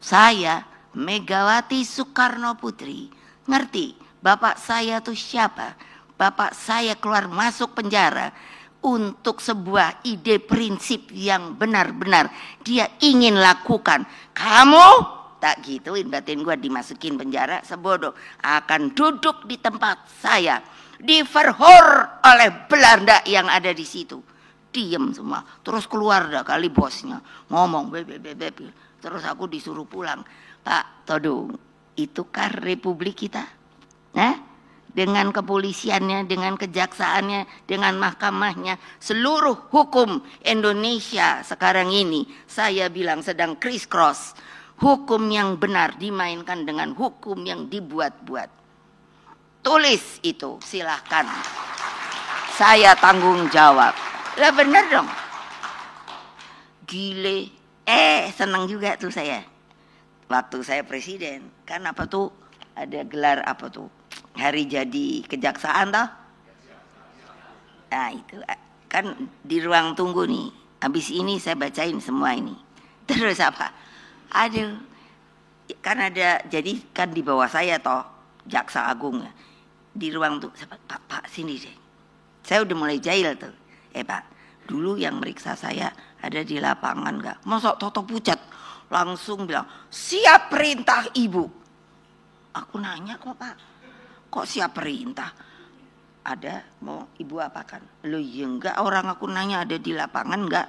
saya Megawati Soekarno Putri, ngerti bapak saya tuh siapa? Bapak saya keluar masuk penjara untuk sebuah ide prinsip yang benar-benar dia ingin lakukan. Kamu tak gituin batin gue dimasukin penjara, sebodoh akan duduk di tempat saya, diverhor oleh Belanda yang ada di situ. Diem semua, terus keluar dah kali bosnya ngomong terus aku disuruh pulang. Pak Todung, itu kan republik kita, dengan kepolisiannya, dengan kejaksaannya, dengan mahkamahnya, seluruh hukum Indonesia sekarang ini saya bilang sedang criss cross. Hukum yang benar dimainkan dengan hukum yang dibuat-buat. Tulis itu, silahkan. Saya tanggung jawab. Lah bener dong. Gile. Senang juga tuh saya. Waktu saya presiden, kan apa tuh? Ada gelar apa tuh? Hari jadi kejaksaan toh? Nah itu kan di ruang tunggu nih. Habis ini saya bacain semua ini. Terus apa? Aduh, kan ada, jadi kan di bawah saya toh jaksa agung ya. Di ruang tuh, Pak sini deh. Saya udah mulai jahil tuh. Pak, dulu yang meriksa saya ada di lapangan nggak? Masa toto pucat langsung bilang siap perintah ibu. Aku nanya kok Pak, kok siap perintah? Ada, mau ibu apakan? Loh ya enggak, orang aku nanya ada di lapangan enggak?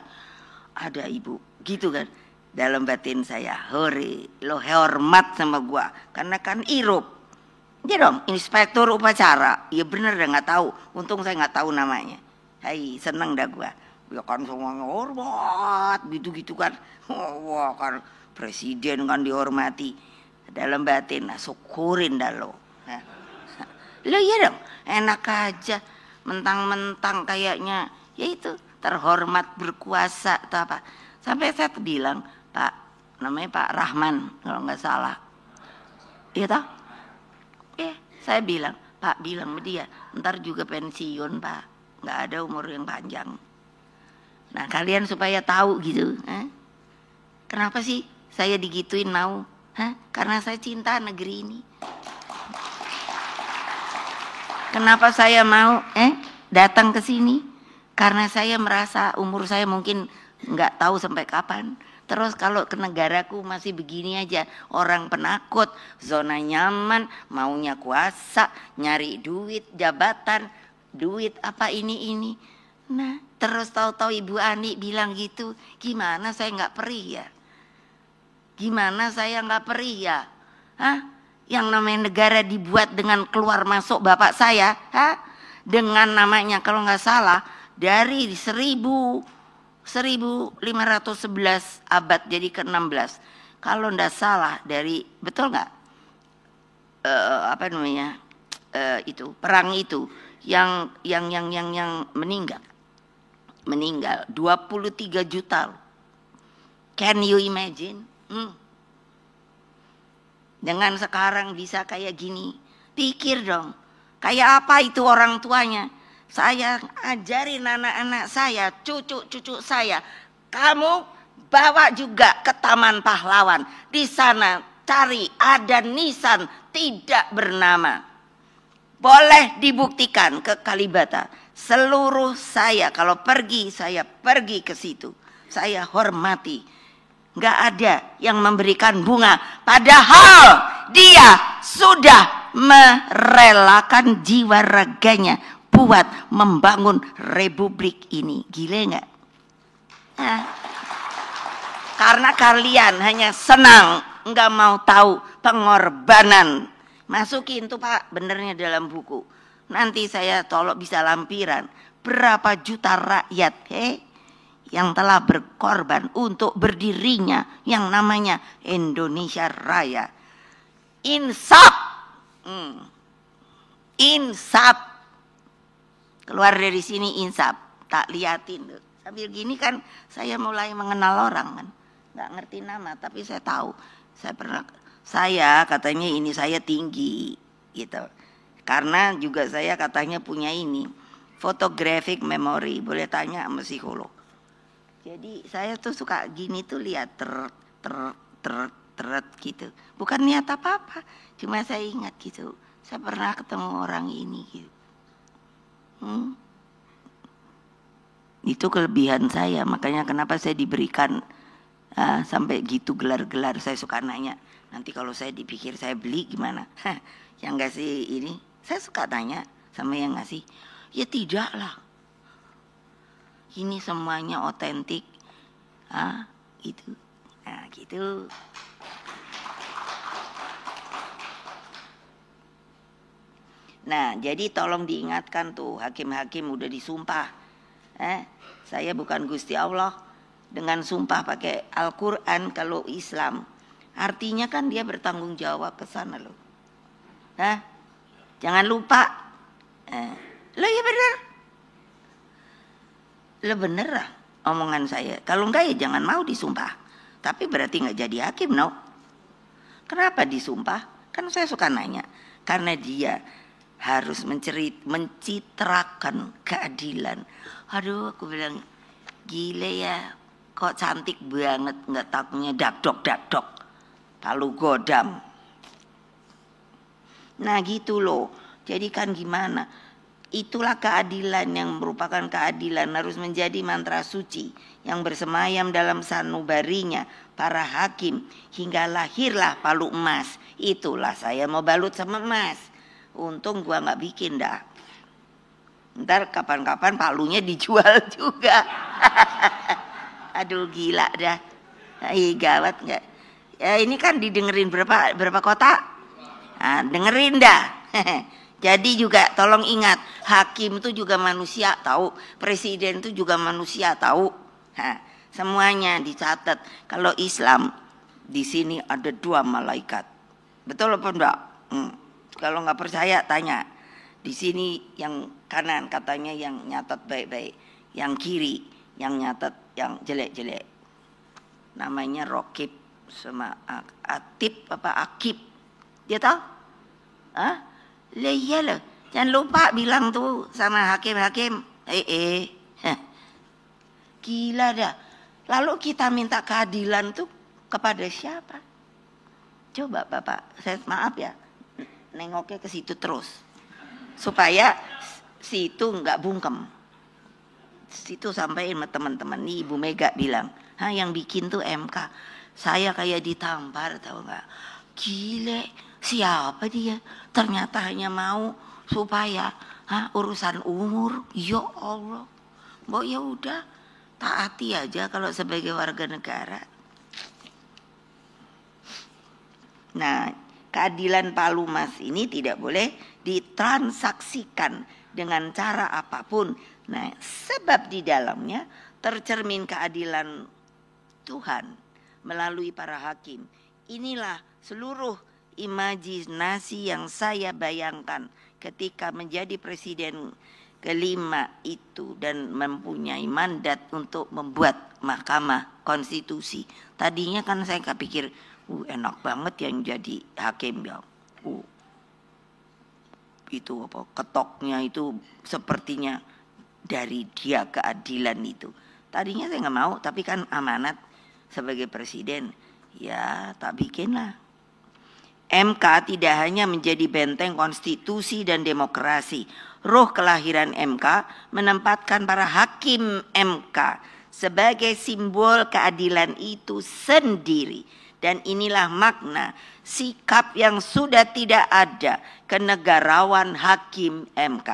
Ada ibu, gitu kan. Dalam batin saya, hore, lo hormat sama gua karena kan irup. Dia dong, inspektur upacara. Ya bener dah nggak tahu. Untung saya nggak tahu namanya. Hai, seneng dah gua. Ya kan semuanya hormat, gitu-gitu kan. Wah kan presiden kan dihormati. Dalam batin, syukurin dah lo. Lo ya dong, enak aja. Mentang-mentang kayaknya, ya itu terhormat berkuasa atau apa. Sampai saya bilang, Pak, namanya Pak Rahman kalau nggak salah, iya toh? Saya bilang, Pak bilang sama dia, ntar juga pensiun Pak, nggak ada umur yang panjang. Nah kalian supaya tahu gitu, kenapa sih saya digituin mau? Karena saya cinta negeri ini. Kenapa saya mau datang ke sini? Karena saya merasa umur saya mungkin nggak tahu sampai kapan. Terus kalau ke negaraku masih begini aja, orang penakut, zona nyaman, maunya kuasa, nyari duit, jabatan, duit apa ini. Nah, terus tahu-tahu Ibu Ani bilang gitu, gimana saya nggak perih ya? Gimana saya nggak perih ya? Hah? Yang namanya negara dibuat dengan keluar masuk bapak saya, hah? Dengan namanya kalau nggak salah dari 1511 abad jadi ke-16. Kalau nggak salah dari, betul nggak? Apa namanya? Itu perang itu yang meninggal 23 juta. Can you imagine? Dengan sekarang bisa kayak gini. Pikir dong, kayak apa itu orang tuanya. Saya ajarin anak-anak saya, cucu-cucu saya, kamu bawa juga ke Taman Pahlawan. Di sana cari ada nisan tidak bernama. Boleh dibuktikan ke Kalibata. Seluruh saya kalau pergi, saya pergi ke situ. Saya hormati. Nggak ada yang memberikan bunga. Padahal dia sudah merelakan jiwa raganya buat membangun republik ini. Gile nggak? Karena kalian hanya senang, nggak mau tahu pengorbanan. Masukin tuh Pak, benernya dalam buku. Nanti saya tolong bisa lampiran. Berapa juta rakyat yang telah berkorban untuk berdirinya yang namanya Indonesia Raya. Insaf. Insaf. Keluar dari sini insaf, tak liatin tuh. Sambil gini kan saya mulai mengenal orang kan. Nggak ngerti nama tapi saya tahu. Saya katanya ini saya tinggi gitu. Karena juga saya katanya punya ini photographic memory, boleh tanya sama psikolog. Jadi saya tuh suka gini tuh lihat teret gitu. Bukan niat apa-apa, cuma saya ingat gitu. Saya pernah ketemu orang ini gitu. Itu kelebihan saya, makanya kenapa saya diberikan sampai gitu gelar-gelar. Saya suka nanya, nanti kalau saya dipikir saya beli gimana? Yang ngasih ini, saya suka tanya sama yang ngasih, ya tidaklah. Ini semuanya otentik, itu, nah gitu. Nah, jadi tolong diingatkan tuh hakim-hakim udah disumpah. Saya bukan Gusti Allah dengan sumpah pakai Al-Quran kalau Islam. Artinya kan dia bertanggung jawab ke sana loh. Jangan lupa. Lo ya bener. Lo bener lah omongan saya. Kalau enggak ya jangan mau disumpah. Tapi berarti nggak jadi hakim, no? Kenapa disumpah? Kan saya suka nanya. Karena dia harus mencitrakan keadilan. Aduh, aku bilang gile ya, kok cantik banget, nggak takutnya dakdok, palu godam. Nah gitu loh. Jadi kan gimana? Itulah keadilan yang merupakan keadilan harus menjadi mantra suci yang bersemayam dalam sanubarinya para hakim hingga lahirlah palu emas. Itulah saya mau balut sama emas. Untung gua nggak bikin dah. Ntar kapan-kapan palunya dijual juga. Aduh gila dah. Gawat nggak? Ya ini kan didengerin berapa kota? Dengerin dah. Jadi juga tolong ingat, hakim itu juga manusia tahu, presiden itu juga manusia tahu. Semuanya dicatat. Kalau Islam di sini ada 2 malaikat. Betul apa enggak? Kalau nggak percaya tanya. Di sini yang kanan katanya yang nyatat baik-baik, yang kiri yang nyatat yang jelek-jelek. Namanya Rokib sama Atib apa Akib. Dia tahu? Iya loh. Jangan lupa bilang tuh sama hakim-hakim. Gila dah. Lalu kita minta keadilan tuh kepada siapa? Coba Bapak, saya maaf ya. Nengoknya ke situ terus supaya situ nggak bungkem. situ sampaikan sama teman-teman, nih Ibu Mega bilang, yang bikin tuh MK. Saya kayak ditampar, tahu nggak? Gile, siapa dia? Ternyata hanya mau supaya urusan umur. Ya Allah, Mbok ya udah taati aja kalau sebagai warga negara. Nah, keadilan Palumas ini tidak boleh ditransaksikan dengan cara apapun. Nah, sebab di dalamnya tercermin keadilan Tuhan melalui para hakim. Inilah seluruh imajinasi yang saya bayangkan ketika menjadi presiden kelima itu dan mempunyai mandat untuk membuat Mahkamah Konstitusi. Tadinya kan saya pikir, enak banget yang jadi hakim ya. Itu apa? Ketoknya itu sepertinya dari dia keadilan itu. Tadinya saya nggak mau, tapi kan amanat sebagai presiden, ya tak bikinlah. MK tidak hanya menjadi benteng konstitusi dan demokrasi. Roh kelahiran MK menempatkan para hakim MK sebagai simbol keadilan itu sendiri. Dan inilah makna sikap yang sudah tidak ada kenegarawan hakim MK.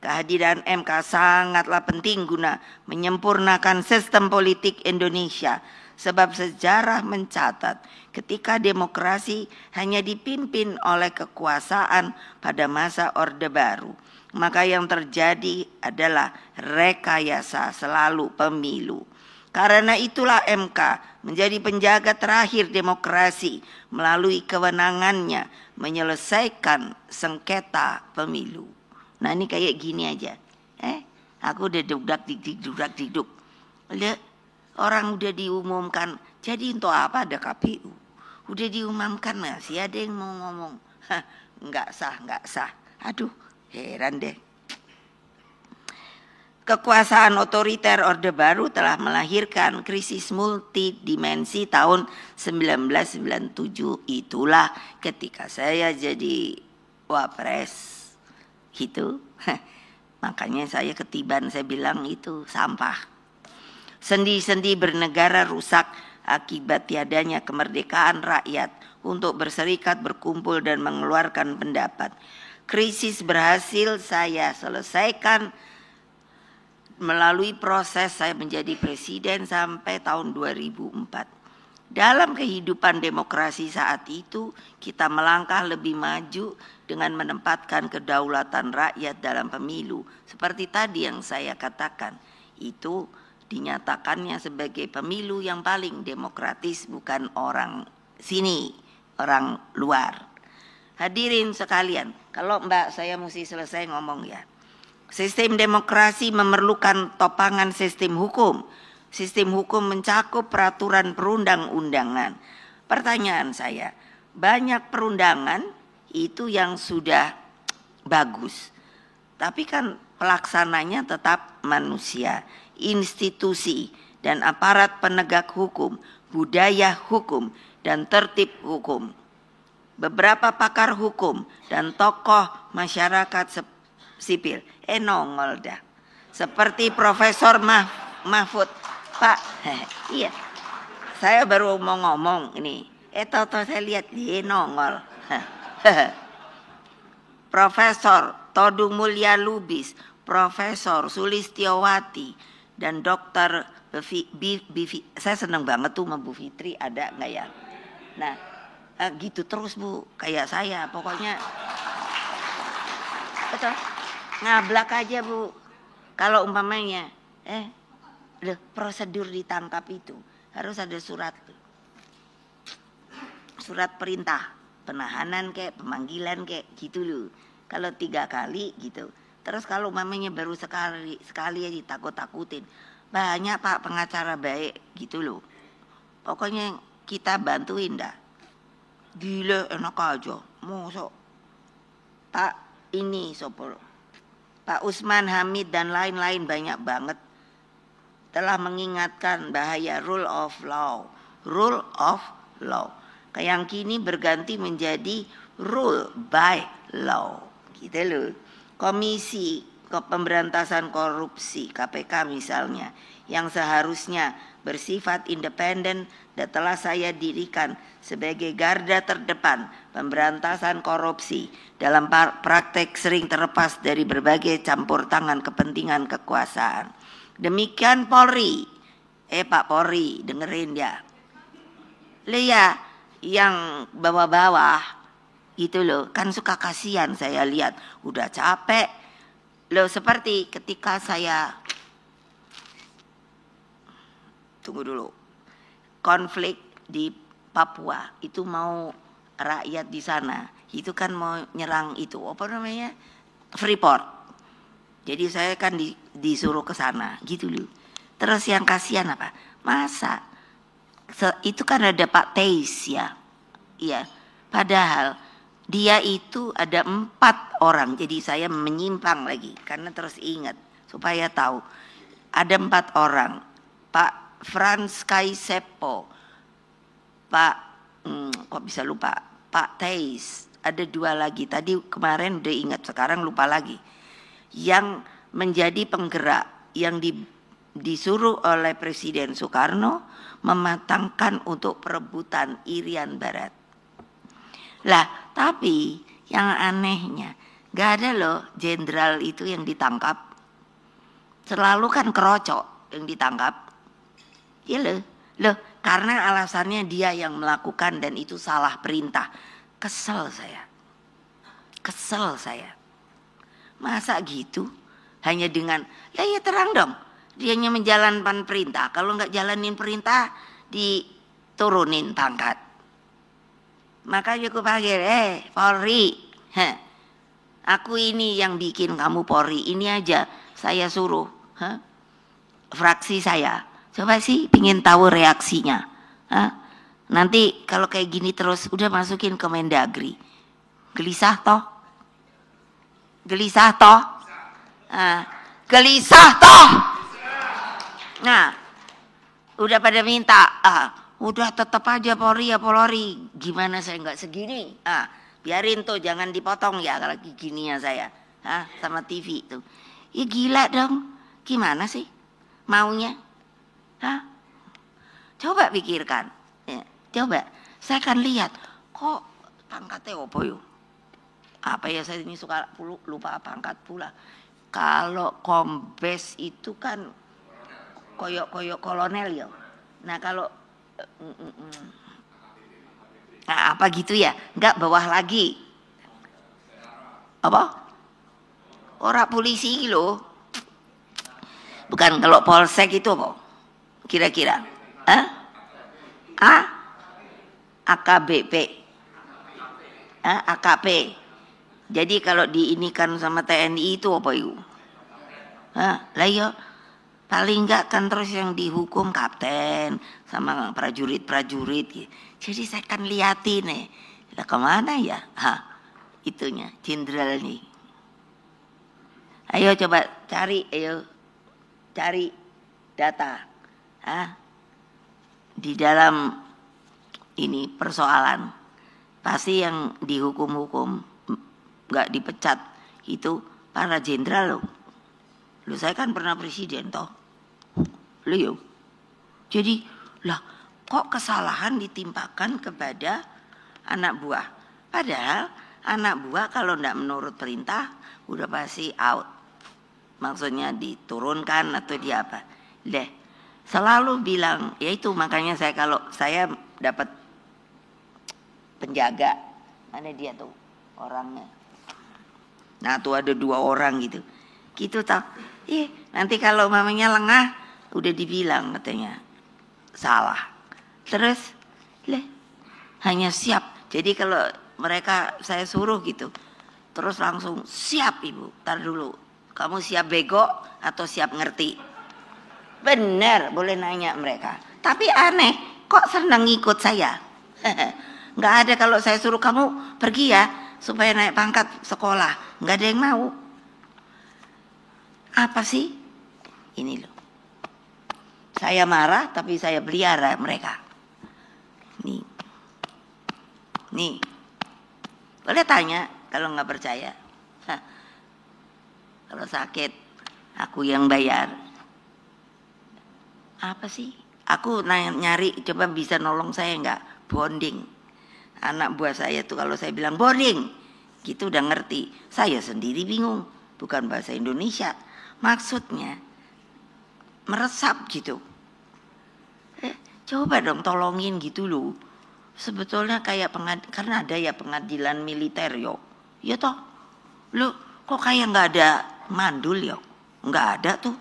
Kehadiran MK sangatlah penting guna menyempurnakan sistem politik Indonesia. Sebab sejarah mencatat ketika demokrasi hanya dipimpin oleh kekuasaan pada masa Orde Baru, maka yang terjadi adalah rekayasa selalu pemilu. Karena itulah MK menjadi penjaga terakhir demokrasi melalui kewenangannya menyelesaikan sengketa pemilu. Nah ini kayak gini aja. Aku udah duduk. Orang udah diumumkan, jadi untuk apa ada KPU? Udah diumumkan, masih ada yang mau ngomong, nggak sah. Aduh, heran deh. Kekuasaan otoriter Orde Baru telah melahirkan krisis multidimensi tahun 1997. Itulah ketika saya jadi wapres, gitu. Makanya saya ketiban, saya bilang itu sampah. Sendi-sendi bernegara rusak akibat tiadanya kemerdekaan rakyat untuk berserikat, berkumpul dan mengeluarkan pendapat. Krisis berhasil saya selesaikan melalui proses saya menjadi presiden sampai tahun 2004. Dalam kehidupan demokrasi saat itu, kita melangkah lebih maju dengan menempatkan kedaulatan rakyat dalam pemilu. Seperti tadi yang saya katakan, itu dinyatakannya sebagai pemilu yang paling demokratis, bukan orang sini, orang luar. Hadirin sekalian, kalau Mbak saya mesti selesai ngomong ya. Sistem demokrasi memerlukan topangan sistem hukum. Sistem hukum mencakup peraturan perundang-undangan. Pertanyaan saya, banyak perundangan itu yang sudah bagus, tapi kan pelaksananya tetap manusia. Institusi dan aparat penegak hukum, budaya hukum dan tertib hukum. Beberapa pakar hukum dan tokoh masyarakat sipil nongol dah. Seperti Profesor Mahfud. Pak, iya. Saya baru mau ngomong ini. Toto saya lihat dia nongol. Profesor Todung Mulya Lubis, Profesor Sulistiowati, dan Dokter saya senang banget tuh sama Bu Fitri, ada nggak ya? Nah, gitu terus Bu, kayak saya, pokoknya betul, ngablak aja Bu. Kalau umpamanya, prosedur ditangkap itu harus ada surat perintah penahanan kayak pemanggilan kayak gitu loh. Kalau 3 kali gitu. Terus kalau mamanya baru sekali aja ditakut-takutin. Banyak Pak pengacara baik gitu loh. Pokoknya kita bantuin dah. Gila enak aja. Mosok Pak ini sopor. Pak Usman Hamid dan lain-lain banyak banget telah mengingatkan bahaya rule of law. Rule of law. Yang kini berganti menjadi rule by law. Gitu loh. Komisi pemberantasan korupsi KPK misalnya, yang seharusnya bersifat independen dan telah saya dirikan sebagai garda terdepan pemberantasan korupsi dalam praktek sering terlepas dari berbagai campur tangan kepentingan kekuasaan. Demikian Polri. Pak Polri, dengerin ya. Ya, yang bawah-bawah gitu loh, kan suka kasihan saya lihat, udah capek loh, seperti ketika saya tunggu dulu, konflik di Papua itu, mau rakyat di sana itu kan mau nyerang itu apa namanya, Freeport, jadi saya kan disuruh ke sana gitu loh. Terus yang kasihan apa, masa itu kan ada Pak Teis ya, iya, padahal dia itu ada 4 orang, jadi saya menyimpang lagi karena terus ingat supaya tahu, ada 4 orang, Pak Frans Kaisepo, Pak kok bisa lupa, Pak Teis, ada 2 lagi tadi kemarin udah ingat, sekarang lupa lagi, yang menjadi penggerak yang disuruh oleh Presiden Soekarno mematangkan untuk perebutan Irian Barat. Lah, tapi yang anehnya gak ada loh jenderal itu yang ditangkap. Selalu kan kerocok yang ditangkap. Ya loh, karena alasannya dia yang melakukan dan itu salah perintah. Kesel saya. Masa gitu? Hanya dengan, ya terang dong, dianya menjalankan perintah. Kalau nggak jalanin perintah, diturunin pangkat. Makanya aku panggil, Polri, aku ini yang bikin kamu Polri, ini aja saya suruh, fraksi saya, coba sih pingin tahu reaksinya. Nanti kalau kayak gini terus, udah masukin ke Mendagri, gelisah toh, nah, udah pada minta, udah tetap aja Polri ya Polri, gimana saya nggak segini, biarin tuh, jangan dipotong ya kalau gininya saya, sama TV tuh, ya gila dong, gimana sih maunya, coba pikirkan, ya, coba, saya akan lihat, kok pangkatnya opo yuk, apa ya, saya ini suka lupa pangkat pula, kalau kombes itu kan koyok kolonel ya, nah kalau nah, apa gitu ya, enggak, bawah lagi apa, orang polisi loh, bukan, kalau polsek itu apa kira-kira, AKBP, AKP, jadi kalau diinikan sama TNI itu apa itu, lah ya paling enggak kan terus yang dihukum kapten sama prajurit. Jadi saya kan liatin nih, lah kemana ya, itunya jenderal nih. Ayo coba cari data, di dalam ini persoalan, pasti yang dihukum enggak dipecat itu para jenderal loh. Loh saya kan pernah presiden toh. Loh, jadi lah kok kesalahan ditimpakan kepada anak buah, padahal anak buah kalau enggak menurut perintah udah pasti out, maksudnya diturunkan atau di apa. Selalu bilang, ya itu makanya saya kalau saya dapat penjaga, mana dia tuh orangnya, nah tuh ada 2 orang gitu toh, nanti kalau mamanya lengah udah dibilang katanya salah, terus hanya siap. Jadi kalau mereka saya suruh gitu, terus langsung siap ibu, tar dulu, kamu siap bego atau siap ngerti? Bener, boleh nanya mereka. Tapi aneh, kok senang ngikut saya? Nggak ada kalau saya suruh kamu pergi ya supaya naik pangkat sekolah, nggak ada yang mau. Apa sih ini loh? Saya marah tapi saya pelihara mereka. Nih, boleh tanya kalau nggak percaya. Kalau sakit, aku yang bayar. Apa sih? Aku nyari, coba bisa nolong saya nggak? Bonding. Anak buah saya tuh kalau saya bilang bonding, gitu udah ngerti. Saya sendiri bingung, bukan bahasa Indonesia. Maksudnya meresap gitu. Coba dong tolongin gitu loh. Sebetulnya kayak karena ada ya pengadilan militer yo. Ya toh. Loh, kok kayak nggak ada mandul yo? Nggak ada tuh.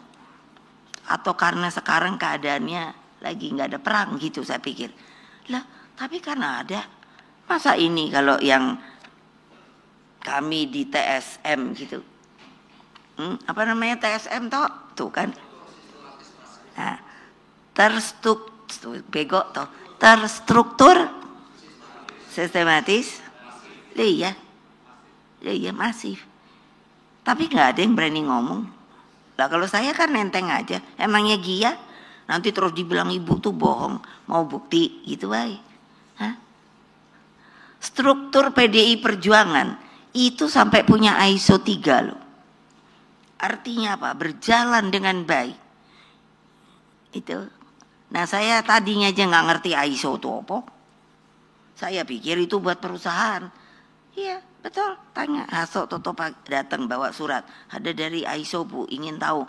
Atau karena sekarang keadaannya lagi nggak ada perang gitu saya pikir. Lah, tapi karena ada. Masa ini kalau yang kami di TSM gitu. Apa namanya TSM toh? Tuh kan. Nah, terstruktur sistematis. Iya. Iya masif. Tapi nggak ada yang berani ngomong. Lah kalau saya kan nenteng aja. Emangnya Gia? Nanti terus dibilang ibu tuh bohong. Mau bukti gitu baik. Hah? Struktur PDI Perjuangan itu sampai punya ISO 3 loh. Artinya apa? Berjalan dengan baik. Itu. Nah saya tadinya aja nggak ngerti ISO itu apa. Saya pikir itu buat perusahaan. Iya betul. Tanya Hasso Toto datang bawa surat. Ada dari ISO Bu, ingin tahu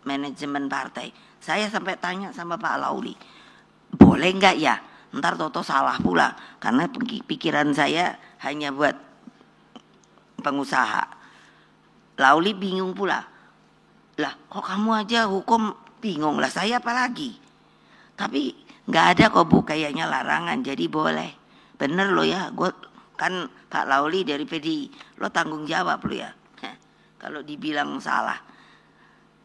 manajemen partai. Saya sampai tanya sama Pak Lauli. Boleh nggak ya? Ntar Toto salah pula. Karena pikiran saya hanya buat pengusaha. Lauli bingung pula. Lah kok kamu aja hukum bingung, lah saya apalagi. Tapi nggak ada kok Bu kayaknya larangan, jadi boleh. Bener lo ya, gue kan Pak Lauli dari PDI, lo tanggung jawab lo ya. Kalau dibilang salah.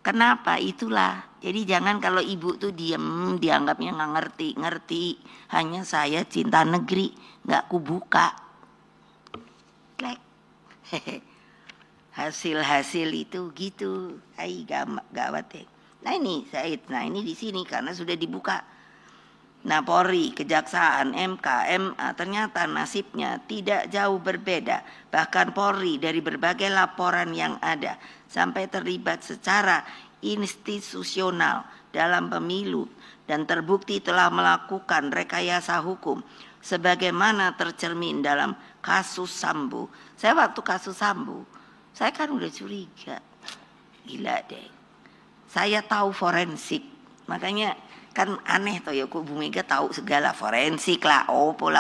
Kenapa? Itulah. Jadi jangan kalau ibu tuh diem, dianggapnya nggak ngerti. Hanya saya cinta negeri, nggak kubuka. Klek. Hasil-hasil itu gitu. Hai gawat deh. Nah ini Said, nah ini di sini karena sudah dibuka. Nah Polri, Kejaksaan, MK, MA ternyata nasibnya tidak jauh berbeda. Bahkan Polri dari berbagai laporan yang ada sampai terlibat secara institusional dalam pemilu dan terbukti telah melakukan rekayasa hukum sebagaimana tercermin dalam kasus Sambo. Saya waktu kasus Sambo, saya kan udah curiga. Gila deh. Saya tahu forensik, makanya kan aneh toh ya, kok Bu Mega tahu segala forensik lah, opo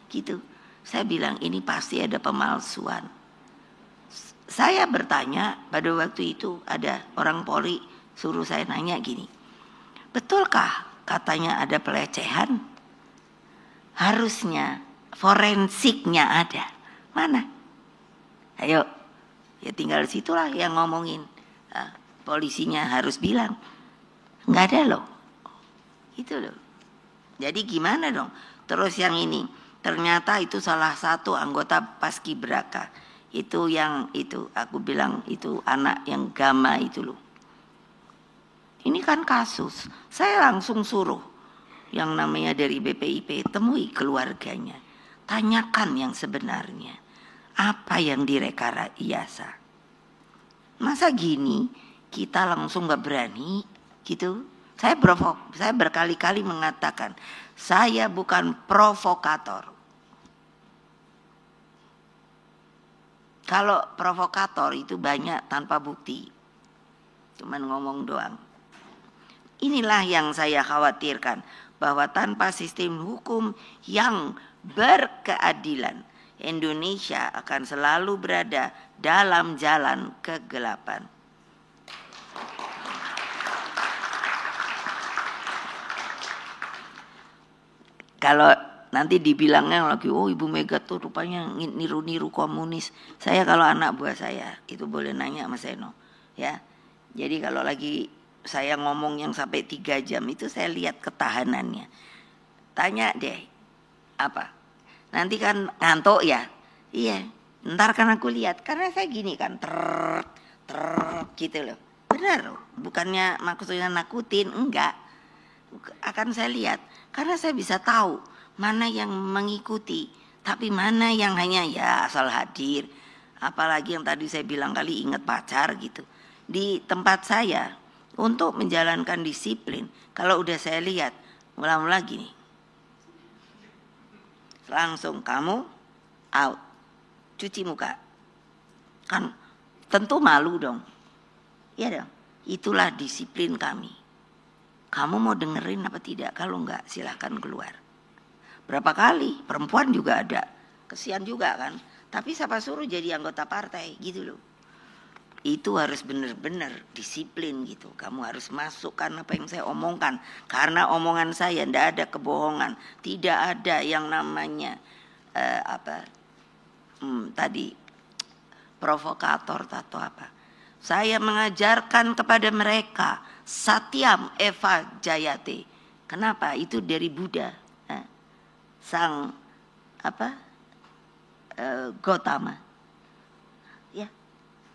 gitu. Saya bilang ini pasti ada pemalsuan. Saya bertanya pada waktu itu ada orang Polri suruh saya nanya gini, betulkah katanya ada pelecehan? Harusnya forensiknya ada, mana? Ayo, ya tinggal situlah yang ngomongin. Polisinya harus bilang nggak ada loh, itu loh. Jadi gimana dong? Terus yang ini ternyata itu salah satu anggota Paskibraka, itu yang itu aku bilang itu anak yang Gama itu loh. Ini kan kasus, saya langsung suruh yang namanya dari BPIP temui keluarganya, tanyakan yang sebenarnya apa yang direkayasa. Masa gini? Kita langsung gak berani gitu. Saya berkali-kali mengatakan saya bukan provokator. Kalau provokator itu banyak tanpa bukti, cuman ngomong doang. Inilah yang saya khawatirkan, bahwa tanpa sistem hukum yang berkeadilan, Indonesia akan selalu berada dalam jalan kegelapan. Kalau nanti dibilangnya lagi, oh Ibu Mega tuh rupanya niru-niru komunis. Saya kalau anak buah saya itu boleh nanya Mas Eno, ya. Jadi kalau lagi saya ngomong yang sampai 3 jam itu saya lihat ketahanannya. Tanya deh, apa? Nanti kan ngantuk ya? Iya, ntar kan aku lihat. Karena saya gini kan, gitu loh. Benar loh, bukannya maksudnya nakutin, enggak. Akan saya lihat. Karena saya bisa tahu mana yang mengikuti, tapi mana yang hanya ya asal hadir, apalagi yang tadi saya bilang kali ingat pacar gitu. Di tempat saya untuk menjalankan disiplin, kalau udah saya lihat mula-mula gini, langsung kamu out, cuci muka, kan tentu malu dong, iya dong. Itulah disiplin kami. Kamu mau dengerin apa tidak? Kalau enggak silahkan keluar. Berapa kali perempuan juga ada, kesian juga kan, tapi siapa suruh jadi anggota partai gitu loh. Itu harus benar-benar disiplin gitu. Kamu harus masukkan apa yang saya omongkan. Karena omongan saya tidak ada kebohongan. Tidak ada yang namanya tadi provokator atau apa. Saya mengajarkan kepada mereka Satyam Eva Jayate. Kenapa? Itu dari Buddha. Sang Gotama.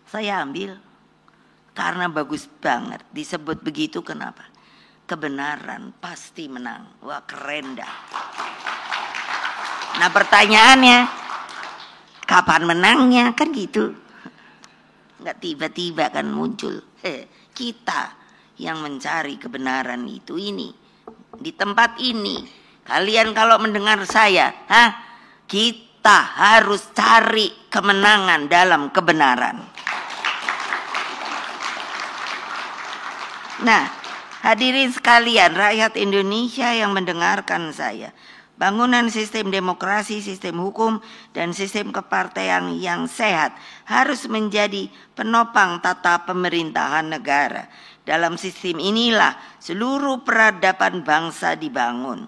Saya ambil karena bagus banget disebut begitu. Kenapa? Kebenaran pasti menang. Wah, keren dah. Nah, pertanyaannya kapan menangnya? Kan gitu. Nggak tiba-tiba kan muncul. Kita yang mencari kebenaran itu ini di tempat ini. Kalian kalau mendengar saya, kita harus cari kemenangan dalam kebenaran. Nah, hadirin sekalian, rakyat Indonesia yang mendengarkan saya, bangunan sistem demokrasi, sistem hukum, dan sistem kepartaian yang sehat harus menjadi penopang tata pemerintahan negara. Dalam sistem inilah seluruh peradaban bangsa dibangun.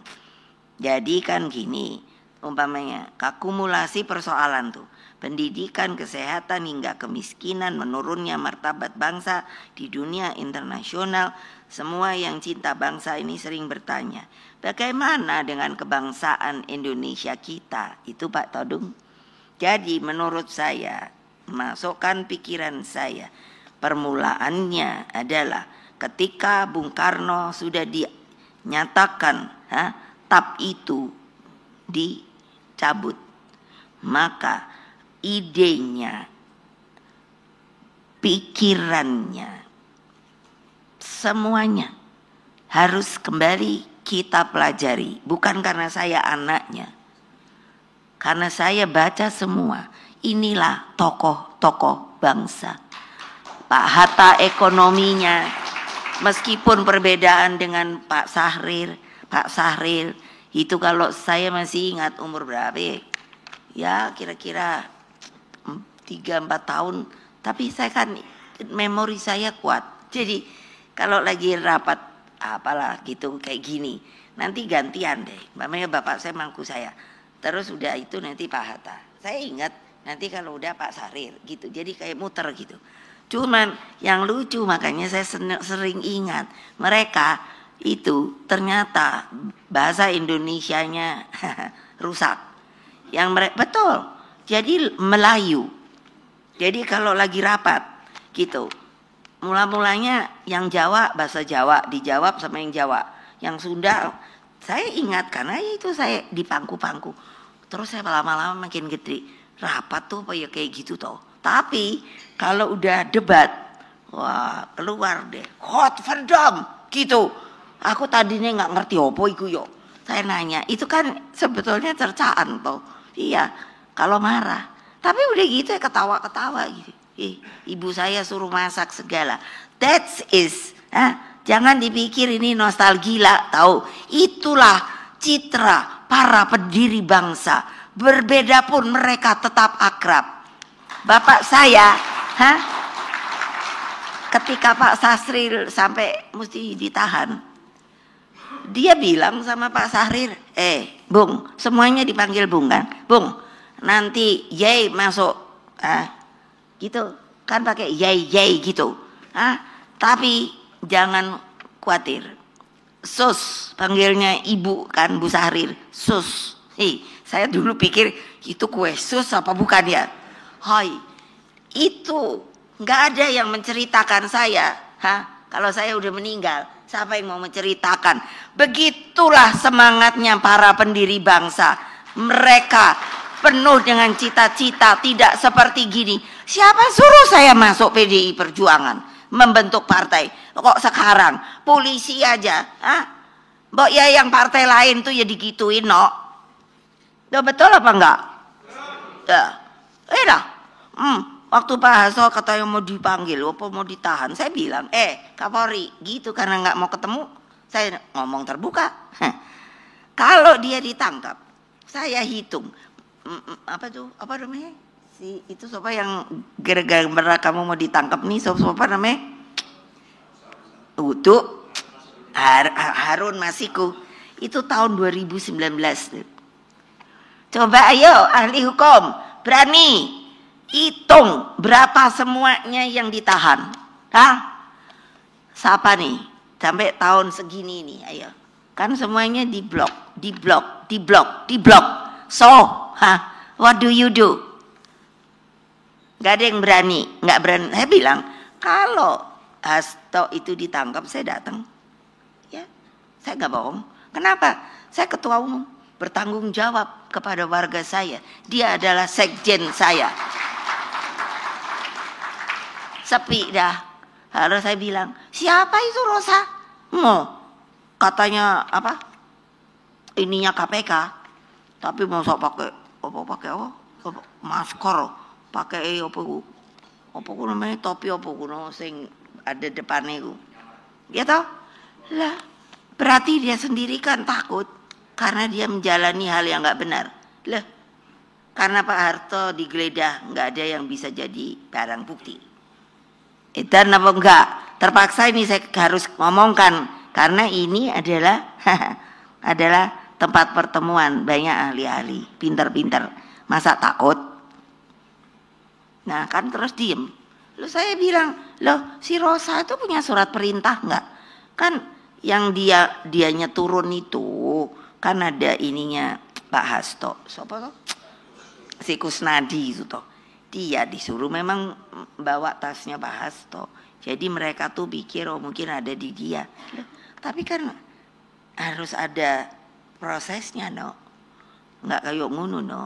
Jadi kan gini, umpamanya akumulasi persoalan tuh. Pendidikan, kesehatan, hingga kemiskinan, menurunnya martabat bangsa di dunia internasional. Semua yang cinta bangsa ini sering bertanya, bagaimana dengan kebangsaan Indonesia kita? Itu Pak Todung. Jadi menurut saya, masukkan pikiran saya, permulaannya adalah ketika Bung Karno sudah dinyatakan TAP itu dicabut, maka idenya, pikirannya, semuanya harus kembali kita pelajari. Bukan karena saya anaknya, karena saya baca semua. Inilah tokoh-tokoh bangsa. Pak Hatta ekonominya, meskipun perbedaan dengan Pak Sahril itu kalau saya masih ingat umur berapa ya, kira-kira 3-4 tahun, tapi saya kan memori saya kuat. Jadi kalau lagi rapat apalah gitu kayak gini, nanti gantian deh. Namanya bapak saya mangku saya. Terus udah itu nanti Pak Hatta. Saya ingat nanti kalau udah Pak Sahril gitu. Jadi kayak muter gitu. Cuman yang lucu makanya saya sering ingat, mereka itu ternyata bahasa Indonesianya rusak. Yang mereka betul. Jadi Melayu. Jadi kalau lagi rapat gitu, mula-mulanya yang Jawa bahasa Jawa dijawab sama yang Jawa, yang Sunda saya ingat karena itu saya di pangku-pangku. Terus saya lama-lama makin gede, rapat tuh apa ya kayak gitu toh. Tapi kalau udah debat, wah keluar deh, hot verdam gitu. Aku tadinya nggak ngerti apa itu yo. Saya nanya, itu kan sebetulnya cercaan toh. Iya, kalau marah. Tapi udah gitu ya ketawa-ketawa gitu. Ibu saya suruh masak segala. That is, jangan dipikir ini nostalgia, tahu? Itulah citra para pendiri bangsa. Berbeda pun mereka tetap akrab. Bapak saya, ketika Pak Sahril sampai mesti ditahan, dia bilang sama Pak Sahril, Bung, semuanya dipanggil Bung kan? Bung, nanti Yai masuk, gitu kan pakai Yai gitu, tapi jangan khawatir, Sus, panggilnya Ibu kan Bu Sahril, Sus. Saya dulu pikir itu kue sus apa bukan ya? Hai, itu nggak ada yang menceritakan saya, kalau saya udah meninggal. Siapa yang mau menceritakan? Begitulah semangatnya para pendiri bangsa. Mereka penuh dengan cita-cita, tidak seperti gini. Siapa suruh saya masuk PDI Perjuangan, membentuk partai? Kok sekarang polisi aja, mbok ya yang partai lain tuh ya digituin, no? Betul apa enggak? Ya, waktu Pak Hasto katanya mau dipanggil, apa mau ditahan, saya bilang, Kapolri, gitu karena nggak mau ketemu, saya ngomong terbuka. Kalau dia ditangkap, saya hitung, apa namanya? Itu siapa yang gara-gara kamu mau ditangkap nih, siapa namanya? Untuk Harun Masiku, itu tahun 2019. Coba ayo ahli hukum, berani hitung berapa semuanya yang ditahan. Siapa nih? Sampai tahun segini nih, ayo. Kan semuanya diblok. So, what do you do? Gak ada yang berani, nggak berani. Saya bilang, kalau Hasto itu ditangkap, saya datang. Ya, saya nggak bohong. Kenapa? Saya ketua umum, bertanggung jawab kepada warga saya. Dia adalah sekjen saya. Sepi dah. Lalu saya bilang, siapa itu Rosa? Katanya apa? Ininya KPK. Tapi mau sok pakai masker, pakai apa namanya, topi apa kuno sing ada depannya ku. Ya toh? Lah, berarti dia sendiri kan takut karena dia menjalani hal yang nggak benar. Lah, karena Pak Harto digeledah, nggak ada yang bisa jadi barang bukti. Dan apa enggak? Terpaksa ini saya harus ngomongkan karena ini adalah adalah tempat pertemuan banyak ahli-ahli, pintar-pintar. Masa takut? Nah kan terus diem. Loh saya bilang, loh si Rosa itu punya surat perintah enggak? Kan yang dianya turun itu kan ada ininya Pak Hasto. Siapa tuh? Si Kusnadi itu toh. Dia disuruh memang bawa tasnya Pak Hasto. Jadi mereka tuh pikir mungkin ada di dia. Loh, tapi kan harus ada prosesnya, no. Nggak kayak ngono, no.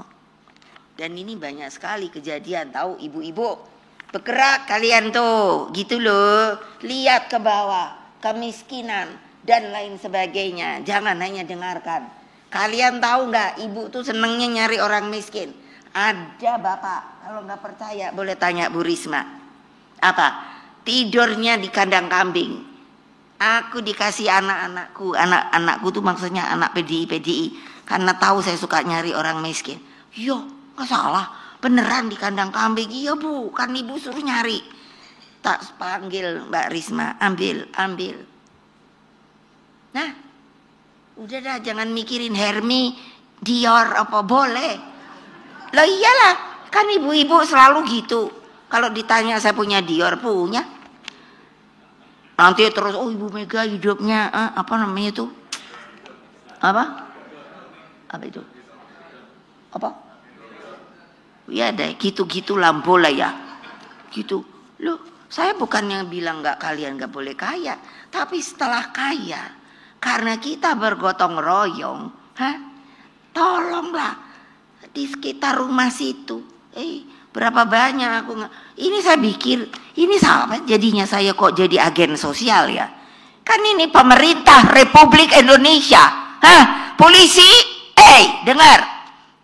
Dan ini banyak sekali kejadian, tahu ibu-ibu. Bergerak kalian tuh, gitu loh. Lihat ke bawah, kemiskinan dan lain sebagainya. Jangan hanya dengarkan. Kalian tahu nggak, ibu tuh senengnya nyari orang miskin. Ada bapak, kalau nggak percaya boleh tanya Bu Risma. Apa? Tidurnya di kandang kambing. Aku dikasih anak-anakku tuh maksudnya anak PDI, karena tahu saya suka nyari orang miskin. Yo, nggak salah, beneran di kandang kambing. Iya Bu, kan ibu suruh nyari. Tak panggil Mbak Risma, ambil. Nah, udah dah, jangan mikirin Hermi, Dior apa boleh. Loh iyalah, kan ibu-ibu selalu gitu. Kalau ditanya saya punya Dior, punya. Nanti terus, oh Ibu Mega hidupnya, apa namanya itu? Apa itu? Apa? Ya deh, gitu-gitu lampu lah ya. Gitu. Loh, saya bukannya bilang kalian nggak boleh kaya. Tapi setelah kaya, karena kita bergotong royong, tolonglah. Di sekitar rumah situ, berapa banyak aku ini saya pikir ini sahabat jadinya saya kok jadi agen sosial ya. Kan ini pemerintah Republik Indonesia, polisi, dengar,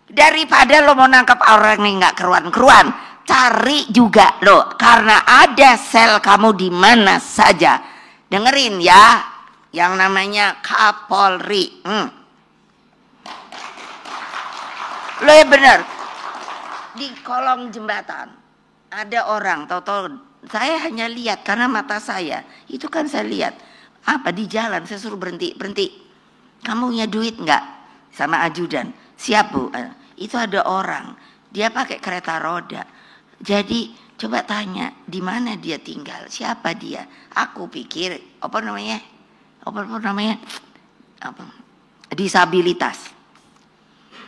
daripada lo mau nangkap orang yang nggak keruan-keruan, cari juga lo, karena ada sel kamu di mana saja. Dengerin ya, yang namanya Kapolri. Lo ya bener, di kolong jembatan ada orang, tahu-tahu saya hanya lihat karena mata saya itu kan saya lihat apa di jalan, saya suruh berhenti. Kamu punya duit nggak? Sama ajudan, siap Bu. Itu ada orang, dia pakai kereta roda. Jadi coba tanya di mana dia tinggal, siapa dia. Aku pikir apa namanya disabilitas.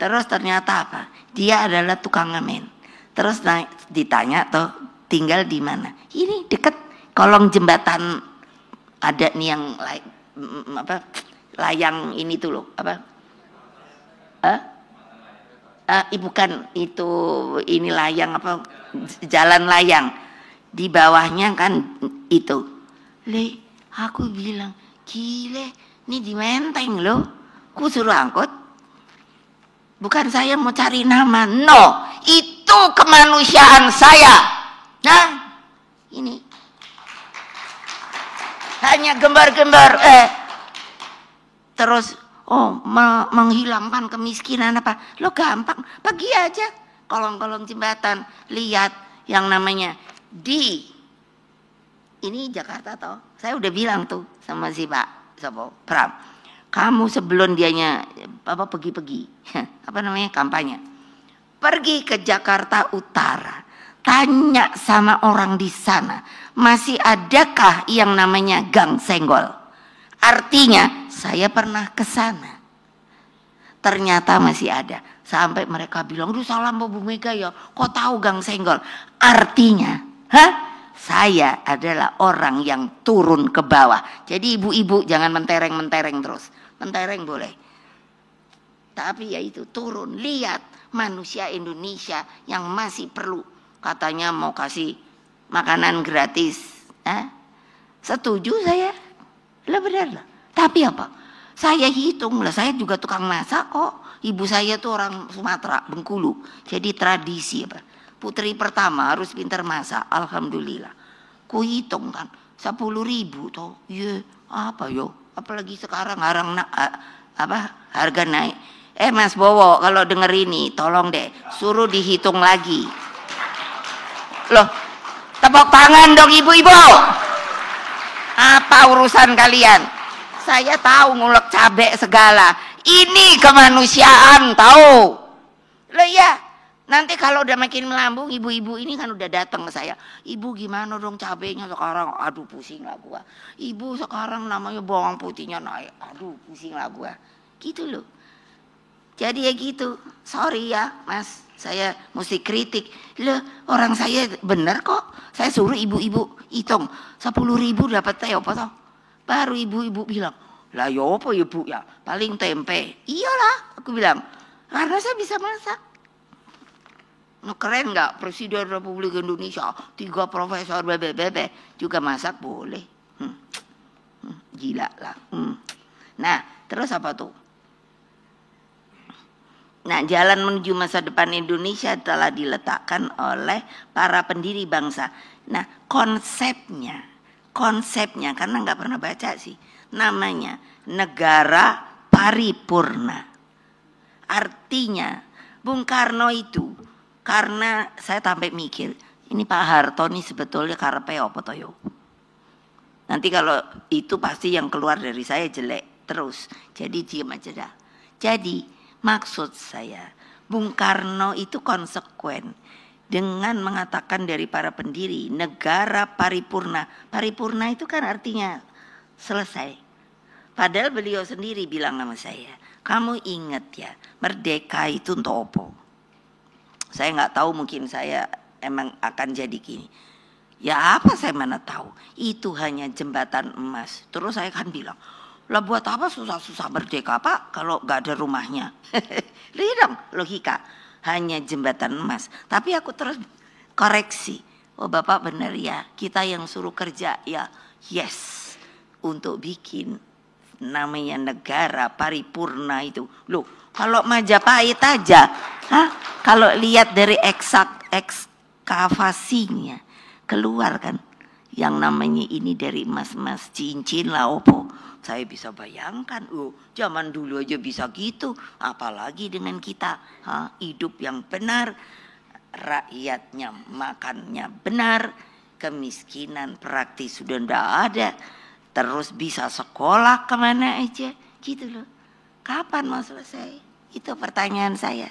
Terus ternyata apa? Dia adalah tukang ngamen. Terus ditanya tuh tinggal di mana? Ini deket kolong jembatan, ada nih yang layang ini tuh loh, apa? bukan itu, ini layang apa, jalan layang. Di bawahnya kan itu. Aku bilang, gile, ini di Menteng loh. Ku suruh angkut. Bukan saya mau cari nama, no, itu kemanusiaan saya. Nah, ini hanya gembar-gembar, terus menghilangkan kemiskinan apa? Lo gampang, pergi aja kolong-kolong jembatan, lihat yang namanya ini Jakarta toh. Saya udah bilang tuh sama si Pak Pram, kamu sebelum dianya pergi apa namanya kampanye, pergi ke Jakarta Utara, tanya sama orang di sana, masih adakah yang namanya Gang Senggol? Artinya saya pernah ke sana, ternyata masih ada. Sampai mereka bilang, "Duh, salam Bu Mega ya, kok tahu Gang Senggol?" Artinya, saya adalah orang yang turun ke bawah. Jadi ibu-ibu jangan mentereng-mentereng terus. Mentereng boleh, tapi ya itu turun, lihat manusia Indonesia yang masih perlu, katanya mau kasih makanan gratis. Setuju saya, lah benar lah. Tapi apa? Saya hitung lah, saya juga tukang masak kok. Ibu saya tuh orang Sumatera, Bengkulu. Jadi tradisi apa? Putri pertama harus pintar masak, alhamdulillah. Ku hitung kan, 10.000 toh. Iya, apa yo? Apalagi sekarang harga naik. Mas Bowo, kalau denger ini tolong deh suruh dihitung lagi. Loh, tepuk tangan dong ibu-ibu. Apa urusan kalian? Saya tahu ngulek cabai segala. Ini kemanusiaan tahu. Loh ya, nanti kalau udah makin melambung, ibu-ibu ini kan udah datang ke saya. Ibu gimana dong cabenya sekarang? Aduh pusing lah gua. Ibu sekarang namanya bawang putihnya naik. Aduh pusing lah gua. Gitu loh. Jadi ya gitu. Sorry ya Mas, saya mesti kritik. Loh, orang saya bener kok. Saya suruh ibu-ibu hitung 10.000 dapat teh apa toh? Baru ibu-ibu bilang, "Lah ya apa ya Bu ya? Paling tempe." Iyalah, aku bilang. Karena saya bisa masak. Nah, keren nggak Presiden Republik Indonesia 3 profesor bebe juga masak boleh. Gila lah. Nah terus apa tuh? Nah, jalan menuju masa depan Indonesia telah diletakkan oleh para pendiri bangsa. Nah, konsepnya karena nggak pernah baca sih, namanya negara paripurna. Artinya Bung Karno itu, karena saya sampai mikir, ini Pak Harto nih sebetulnya karepe apa toh yo? Nanti kalau itu pasti yang keluar dari saya jelek terus. Jadi diam aja dah. Jadi maksud saya, Bung Karno itu konsekuen dengan mengatakan dari para pendiri negara paripurna. Paripurna itu kan artinya selesai. Padahal beliau sendiri bilang sama saya, kamu ingat ya, merdeka itu untuk apa? Saya nggak tahu, mungkin saya emang akan jadi gini. Ya apa saya mana tahu, itu hanya jembatan emas. Terus saya kan bilang, lah buat apa susah-susah merdeka Pak kalau nggak ada rumahnya? Lihat dong logika, hanya jembatan emas. Tapi aku terus koreksi, oh Bapak benar ya, kita yang suruh kerja ya, yes, untuk bikin namanya negara paripurna itu. Loh, kalau Majapahit aja, kalau lihat dari ekskavasinya keluar kan, yang namanya ini dari emas-emas cincin lah opo. Saya bisa bayangkan, zaman dulu aja bisa gitu, apalagi dengan kita, hidup yang benar, rakyatnya makannya benar, kemiskinan praktis sudah ndak ada, terus bisa sekolah kemana aja, gitu loh. Kapan mau selesai? Itu pertanyaan saya.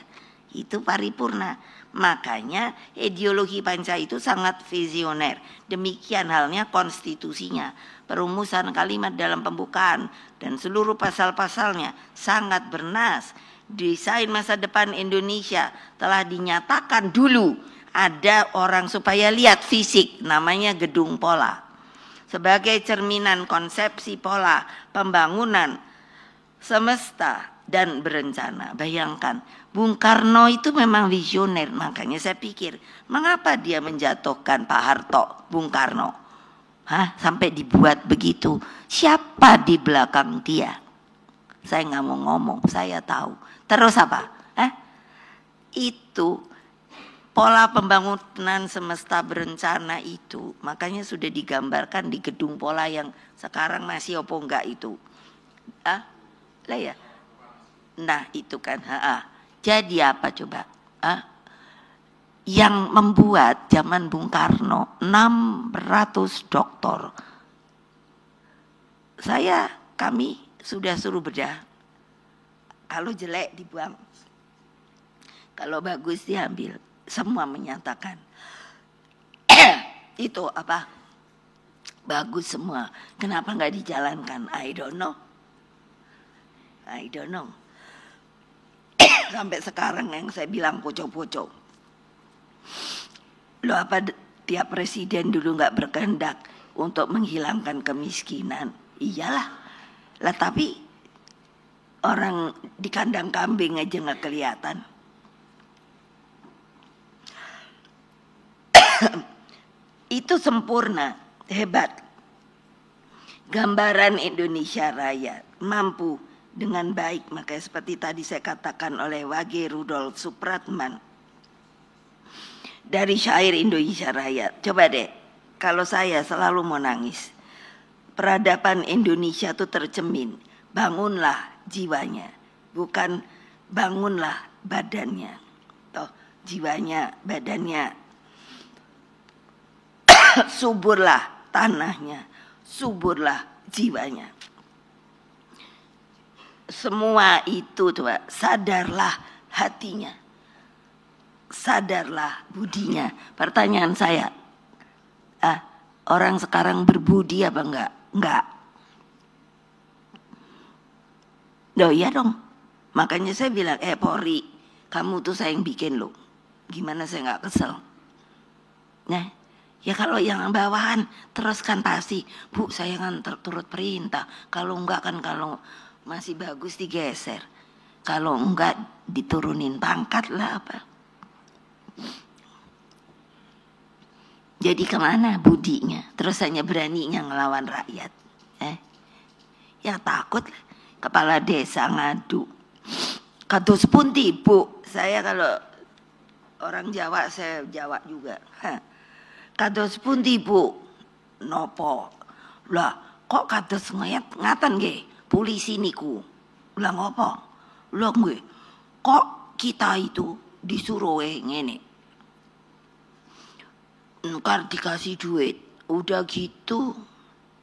Itu paripurna. Makanya ideologi Panca itu sangat visioner. Demikian halnya konstitusinya, perumusan kalimat dalam pembukaan dan seluruh pasal-pasalnya sangat bernas. Desain masa depan Indonesia telah dinyatakan dulu. Ada orang supaya lihat fisik, namanya gedung pola. Sebagai cerminan konsepsi pola pembangunan semesta dan berencana. Bayangkan, Bung Karno itu memang visioner, makanya saya pikir, mengapa dia menjatuhkan Pak Harto, Bung Karno? Sampai dibuat begitu. Siapa di belakang dia? Saya nggak mau ngomong, saya tahu. Terus apa? Itu pola pembangunan semesta berencana itu, makanya sudah digambarkan di gedung pola yang sekarang masih opo enggak itu. Lah ya. Nah itu kan. Jadi apa coba? Yang membuat zaman Bung Karno 600 doktor. Kami sudah suruh bedah. Kalau jelek dibuang. Kalau bagus diambil. Semua menyatakan itu apa? Bagus semua. Kenapa nggak dijalankan? I don't know. Sampai sekarang yang saya bilang pocong-pocong. Loh, apa tiap presiden dulu nggak berkehendak untuk menghilangkan kemiskinan? Iyalah. Lah tapi orang di kandang kambing aja nggak kelihatan. Itu sempurna, hebat. Gambaran Indonesia Raya mampu dengan baik, makanya seperti tadi saya katakan oleh Wage Rudolf Supratman dari syair Indonesia Raya. Coba deh, kalau saya selalu mau nangis. Peradaban Indonesia itu tercemin, bangunlah jiwanya, bukan bangunlah badannya. Toh jiwanya, badannya. Suburlah tanahnya, suburlah jiwanya. Semua itu tuh, sadarlah hatinya, sadarlah budinya. Pertanyaan saya, orang sekarang berbudi apa enggak? Enggak. Loh iya dong. Makanya saya bilang, Polri, kamu tuh saya yang bikin lo. Gimana saya enggak kesel? Nah, ya kalau yang bawahan terus kan pasti, Bu saya kan turut perintah. Kalau enggak kan, kalau masih bagus digeser. Kalau enggak diturunin pangkat lah apa. Jadi kemana budinya? Terus hanya beraninya ngelawan rakyat. Ya takut kepala desa ngadu. Kados pundi Bu? Saya kalau orang Jawa, saya Jawa juga. Kados pundi Bu? Nopo? Lah kok kados ngaten nggih? Polisi niku. Lah ngopo? Lah nggih. Kok kita itu disuruh ngene. Ntar dikasih duit, udah gitu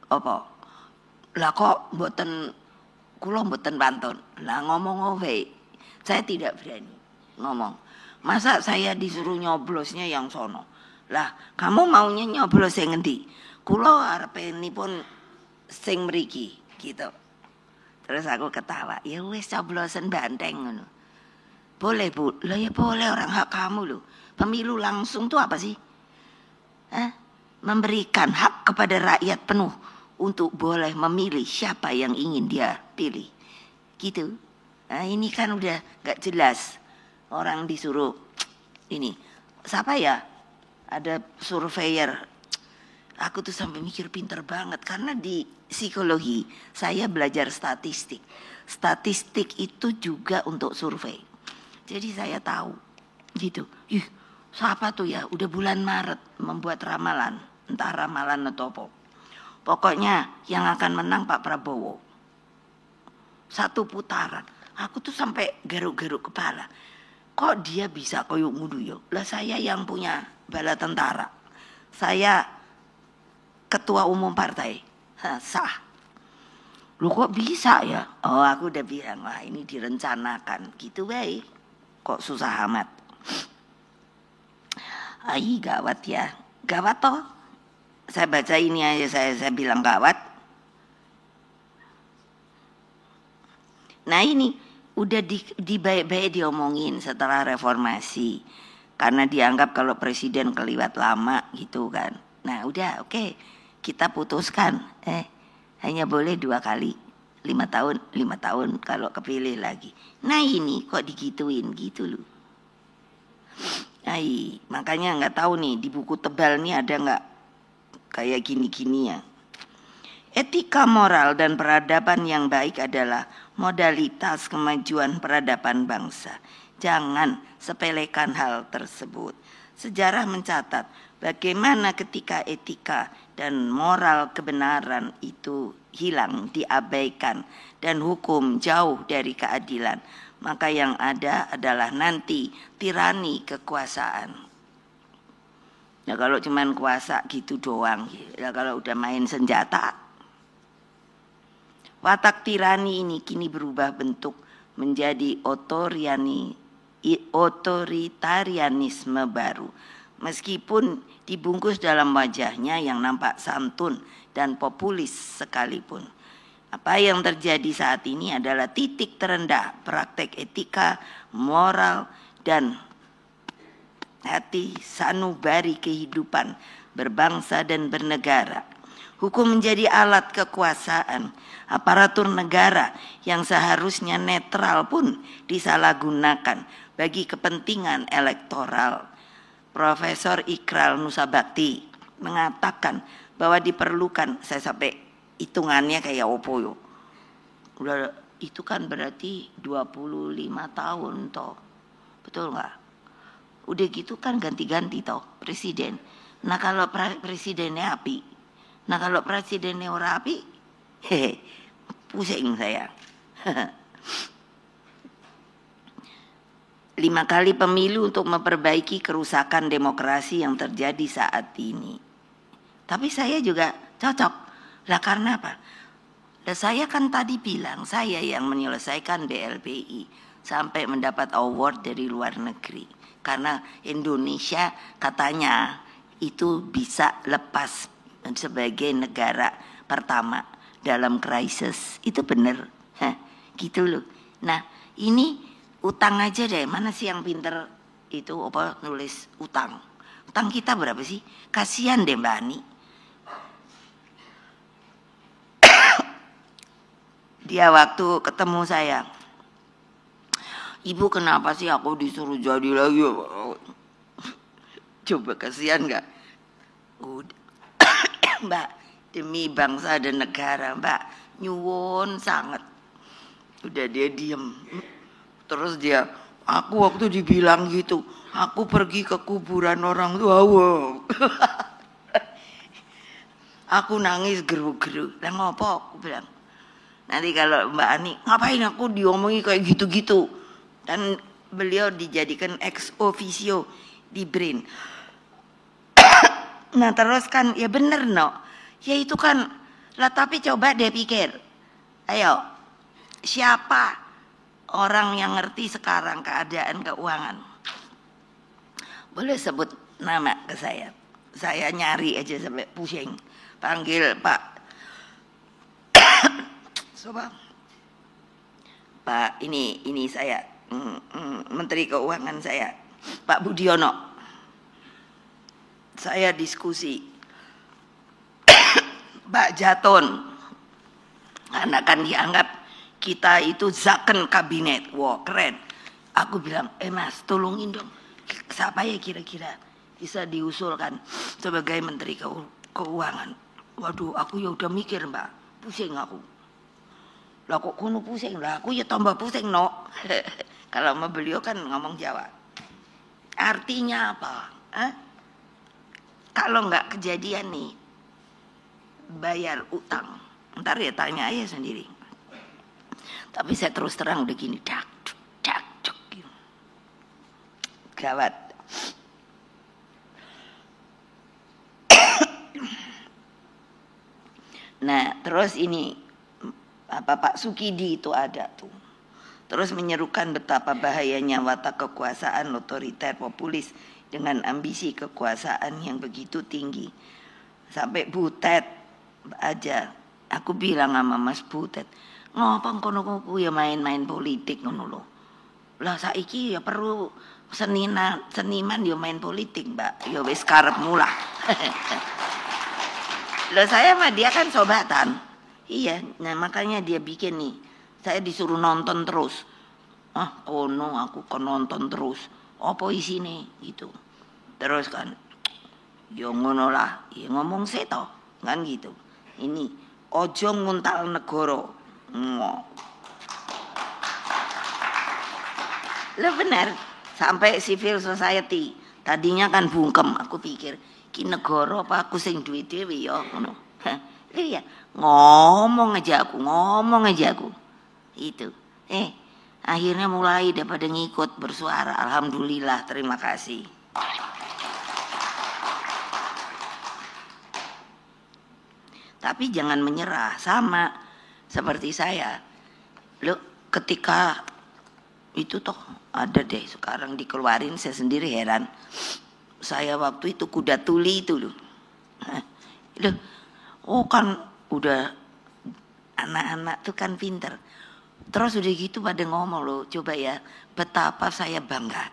apa? Lah kok kula mboten pantun. Lah ngomong wae. Saya tidak berani ngomong. Masa saya disuruh nyoblosnya yang sono? Lah, kamu maunya nyoblos yang ngendi? Kula arepenipun sing mriki gitu. Terus aku ketawa. Ya wis coblosan banteng ngono. Boleh Bu? Lah ya boleh, orang hak kamu loh. Pemilu langsung tuh apa sih? Memberikan hak kepada rakyat penuh untuk boleh memilih siapa yang ingin dia pilih. Gitu. Nah ini kan udah gak jelas. Orang disuruh ini. Siapa ya? Ada surveyor. Aku tuh sampai mikir pinter banget. Karena di psikologi saya belajar statistik. Statistik itu juga untuk survei. Jadi saya tahu. Gitu. Siapa tuh ya? Udah bulan Maret membuat ramalan. Entah ramalan atau apa. Pokoknya yang akan menang Pak Prabowo. 1 putaran. Aku tuh sampai garuk-garuk kepala. Kok dia bisa koyok ngudu yo? Lah saya yang punya bala tentara. Saya ketua umum partai. Sah. Lu kok bisa ya? Oh aku udah bilang, wah ini direncanakan. Gitu baik. Kok susah amat. Gawat ya. Gawat toh. Saya baca ini aja, saya bilang gawat. Nah ini udah baik-baik diomongin setelah reformasi. Karena dianggap kalau presiden keliwat lama gitu kan. Nah udah oke. Kita putuskan. Hanya boleh 2 kali. 5 tahun kalau kepilih lagi. Nah ini kok digituin gitu loh. Nah, makanya nggak tahu nih di buku tebal nih ada nggak kayak gini-gini ya. Etika moral dan peradaban yang baik adalah modalitas kemajuan peradaban bangsa. Jangan sepelekan hal tersebut. Sejarah mencatat bagaimana ketika etika dan moral kebenaran itu hilang, diabaikan, dan hukum jauh dari keadilan, maka yang ada adalah nanti tirani kekuasaan. Ya kalau cuman kuasa gitu doang, ya kalau udah main senjata. Watak tirani ini kini berubah bentuk menjadi otoritarianisme baru. Meskipun dibungkus dalam wajahnya yang nampak santun dan populis sekalipun. Apa yang terjadi saat ini adalah titik terendah praktek etika, moral, dan hati sanubari kehidupan berbangsa dan bernegara. Hukum menjadi alat kekuasaan. Aparatur negara yang seharusnya netral pun disalahgunakan bagi kepentingan elektoral. Profesor Ikral Nusabakti mengatakan bahwa diperlukan, saya sampai hitungannya kayak opo yo. Udah itu kan berarti 25 tahun toh. Betul nggak? Udah gitu kan ganti-ganti toh presiden. Nah kalau presidennya api, nah kalau presidennya ora api, pusing saya. 5 kali pemilu untuk memperbaiki kerusakan demokrasi yang terjadi saat ini. Tapi saya juga cocok. Lah karena apa? Lah saya kan tadi bilang saya yang menyelesaikan BLPI sampai mendapat award dari luar negeri. Karena Indonesia katanya itu bisa lepas sebagai negara pertama dalam krisis. Itu benar. Gitu loh. Nah ini utang aja deh. Mana sih yang pinter itu apa nulis utang? Utang kita berapa sih? Kasihan deh Mbak Ani. Dia waktu ketemu saya, Ibu kenapa sih aku disuruh jadi lagi? Coba kasihan nggak? Udah. Mbak, demi bangsa dan negara Mbak, nyuwun sangat. Udah dia diem. Terus dia, aku waktu dibilang gitu, aku pergi ke kuburan orang tua. Wow. Aku nangis geru-geru. Lah ngopo? Aku bilang. Nanti kalau Mbak Ani, ngapain aku diomongi kayak gitu-gitu. Dan beliau dijadikan ex officio di BRIN. Nah terus kan, ya bener no. Ya itu kan, lah tapi coba deh pikir. Ayo, siapa orang yang ngerti sekarang keadaan keuangan? Boleh sebut nama ke saya. Saya nyari aja sampai pusing. Panggil Pak. Coba. Pak ini saya Menteri Keuangan saya Pak Budiono. Saya diskusi Pak Jaton karena kan dianggap kita itu zaken kabinet. Wah keren. Aku bilang Mas tolongin dong, siapa ya kira-kira bisa diusulkan sebagai Menteri Keuangan. Waduh aku ya udah mikir Mbak, pusing aku. Lah kok kuno pusing lah, aku ya tambah pusing no. Kalau sama beliau kan ngomong Jawa. Artinya apa? Kalau nggak kejadian nih, bayar utang. Ntar ya tanya aja sendiri. Tapi saya terus terang udah gini, dak, gitu. Gawat. Nah terus ini. Pak Sukidi itu ada tuh. Terus menyerukan betapa bahayanya watak kekuasaan otoriter populis dengan ambisi kekuasaan yang begitu tinggi. Sampai Butet aja, aku bilang sama Mas Butet, ngapa kono ya main-main politik ngono lho. Lah saiki ya perlu seniman ya main politik, Mbak. Ya wis karepmu lah. Lah saya sama dia kan sobatan. Iya, nah makanya dia bikin nih. Saya disuruh nonton terus. Ah, kono aku kon nonton terus. Apa isine gitu. Terus kan, yo ngono lah, ya ngomong seto, kan gitu. Ini ojo nguntal negara. Lo benar, sampai civil society. Tadinya kan bungkem, aku pikir ki negara apa aku sing duwe dhewe ya ngono. Iya, ngomong aja aku. Itu. Akhirnya mulai daripada ngikut bersuara. Alhamdulillah, terima kasih. Tapi jangan menyerah, sama seperti saya. Lo ketika itu toh ada deh sekarang dikeluarin, saya sendiri heran. Saya waktu itu kuda tuli itu loh. Oh kan udah anak-anak tuh kan pinter. Terus udah gitu pada ngomong loh, coba ya betapa saya bangga.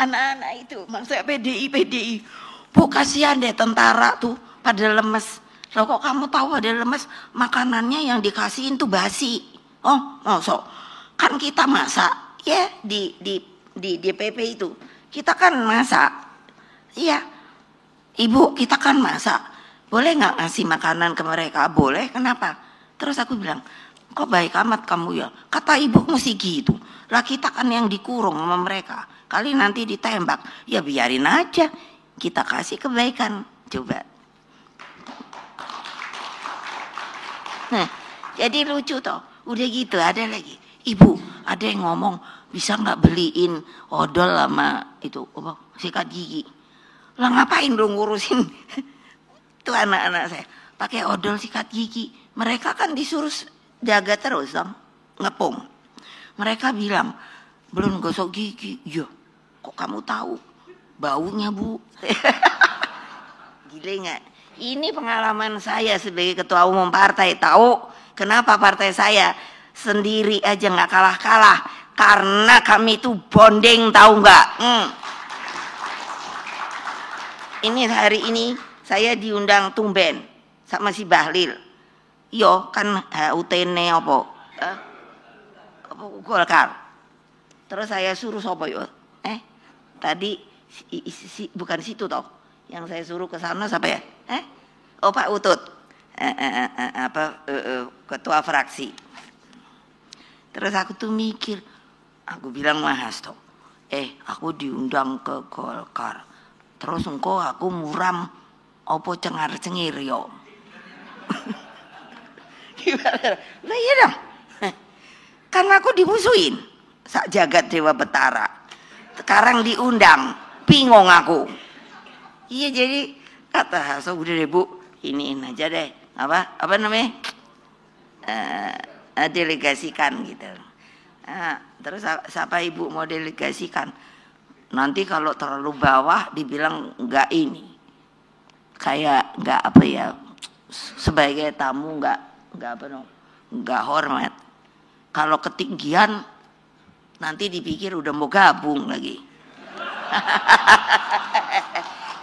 Anak-anak itu maksudnya PDI. Bu kasihan deh tentara tuh pada lemes. Loh kok kamu tahu pada lemes, makanannya yang dikasihin tuh basi. Oh, mosok. Kan kita masak ya di DPP itu. Kita kan masak. Iya. Ibu, kita kan masak. Boleh nggak ngasih makanan ke mereka? Boleh, kenapa? Terus aku bilang, kok baik amat kamu ya? Kata ibu mesti gitu. Lah kita kan yang dikurung sama mereka. Kali nanti ditembak. Ya biarin aja. Kita kasih kebaikan. Coba. Nah, jadi lucu toh. Udah gitu ada lagi. Ibu, ada yang ngomong, bisa nggak beliin odol sama itu sikat gigi? Lah ngapain dong ngurusin tuh anak-anak saya pakai odol sikat gigi? Mereka kan disuruh jaga terus dong, ngepung. Mereka bilang belum gosok gigi. Iya, kok kamu tahu baunya bu? Gile nggak? Ini pengalaman saya sebagai ketua umum partai. Tahu kenapa partai saya sendiri aja nggak kalah-kalah? Karena kami itu bonding, tahu nggak? Ini hari ini saya diundang tumben sama si Bahlil. Yo kan HUTN apa Golkar. Terus saya suruh sopo yo? Tadi bukan situ toh. Yang saya suruh ke sana siapa ya? Oh Pak Utut. Ketua fraksi. Terus aku tuh mikir, aku bilang Mas toh, aku diundang ke Golkar. Terus engkau aku muram opo cengar-cengir yo. Gimana? Lah iya dong. Kan aku dimusuhin sak jagat Dewa Betara. Sekarang diundang, bingung aku. Iya jadi kata so udah deh Bu, iniin aja deh. Apa namanya? Delegasikan gitu. Terus siapa Ibu mau delegasikan? Nanti kalau terlalu bawah dibilang enggak ini, kayak enggak apa ya, sebagai tamu enggak hormat. Kalau ketinggian nanti dipikir udah mau gabung lagi.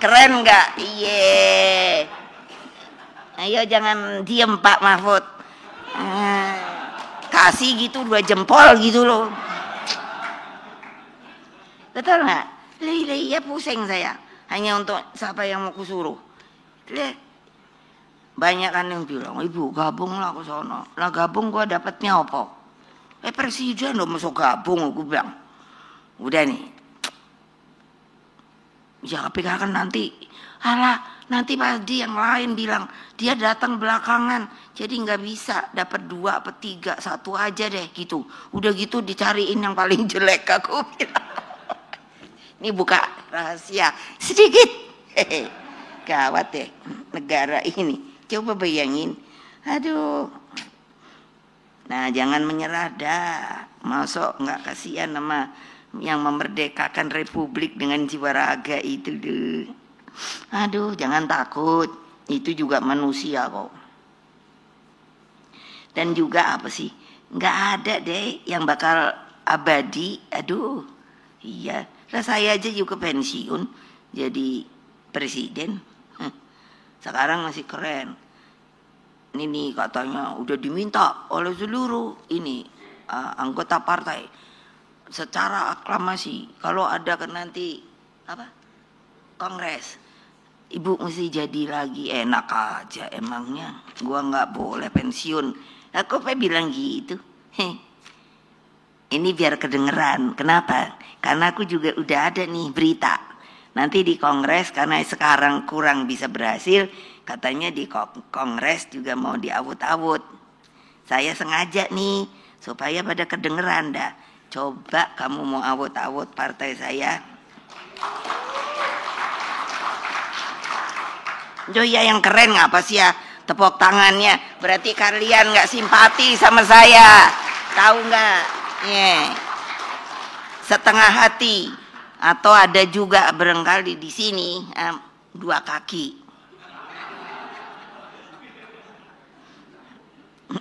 Keren enggak? Iye. Ayo jangan diem Pak Mahfud. Kasih gitu 2 jempol gitu loh. Betul nggak? Iya pusing saya. Hanya untuk siapa yang mau kusuruh. Banyak kan yang bilang, Ibu gabunglah ke sono. Lah gabung gua dapatnya apa? Presiden udah masuk gabung, aku bilang. Udah nih. Ya tapi kan nanti, nanti pasti yang lain bilang dia datang belakangan, jadi nggak bisa dapat 2 atau 3, 1 aja deh gitu. Udah gitu dicariin yang paling jelek, aku bilang. Ini buka rahasia sedikit. Gawat deh negara ini. Coba bayangin. Aduh. Nah jangan menyerah dah. Masuk nggak kasihan sama yang memerdekakan republik dengan jiwa raga itu deh. Aduh jangan takut. Itu juga manusia kok. Dan juga apa sih? Nggak ada deh yang bakal abadi. Aduh. Iya. Lah saya aja juga pensiun jadi presiden. Sekarang masih keren. ini katanya udah diminta oleh seluruh ini anggota partai secara aklamasi kalau ada nanti apa kongres, ibu mesti jadi lagi. Enak aja emangnya, gua nggak boleh pensiun. Aku bilang gitu. Ini biar kedengeran. Kenapa? Karena aku juga udah ada nih berita. Nanti di kongres, karena sekarang kurang bisa berhasil, katanya di kongres juga mau diawut-awut. Saya sengaja nih supaya pada kedengeran dah. Coba kamu mau awut-awut partai saya. Ya yang keren ngapa sih ya tepuk tangannya? Berarti kalian nggak simpati sama saya, tahu nggak? Setengah hati. Atau ada juga barangkali di sini 2 kaki.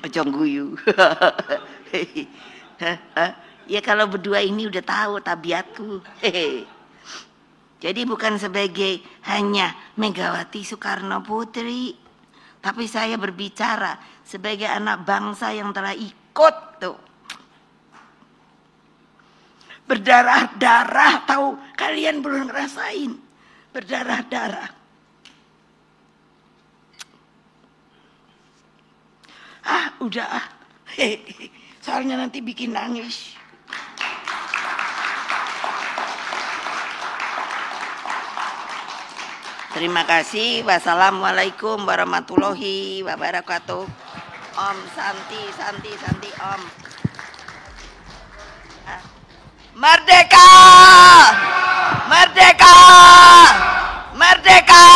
Ojong guyu. Ya kalau berdua ini udah tahu tabiatku. Jadi bukan sebagai hanya Megawati Soekarno Putri, tapi saya berbicara sebagai anak bangsa yang telah ikut tuh. Berdarah-darah, tahu kalian belum ngerasain berdarah-darah. Udah soalnya nanti bikin nangis. Terima kasih. Wassalamualaikum warahmatullahi wabarakatuh. Om Santi, Santi, Santi, Om. Merdeka! Merdeka! Merdeka!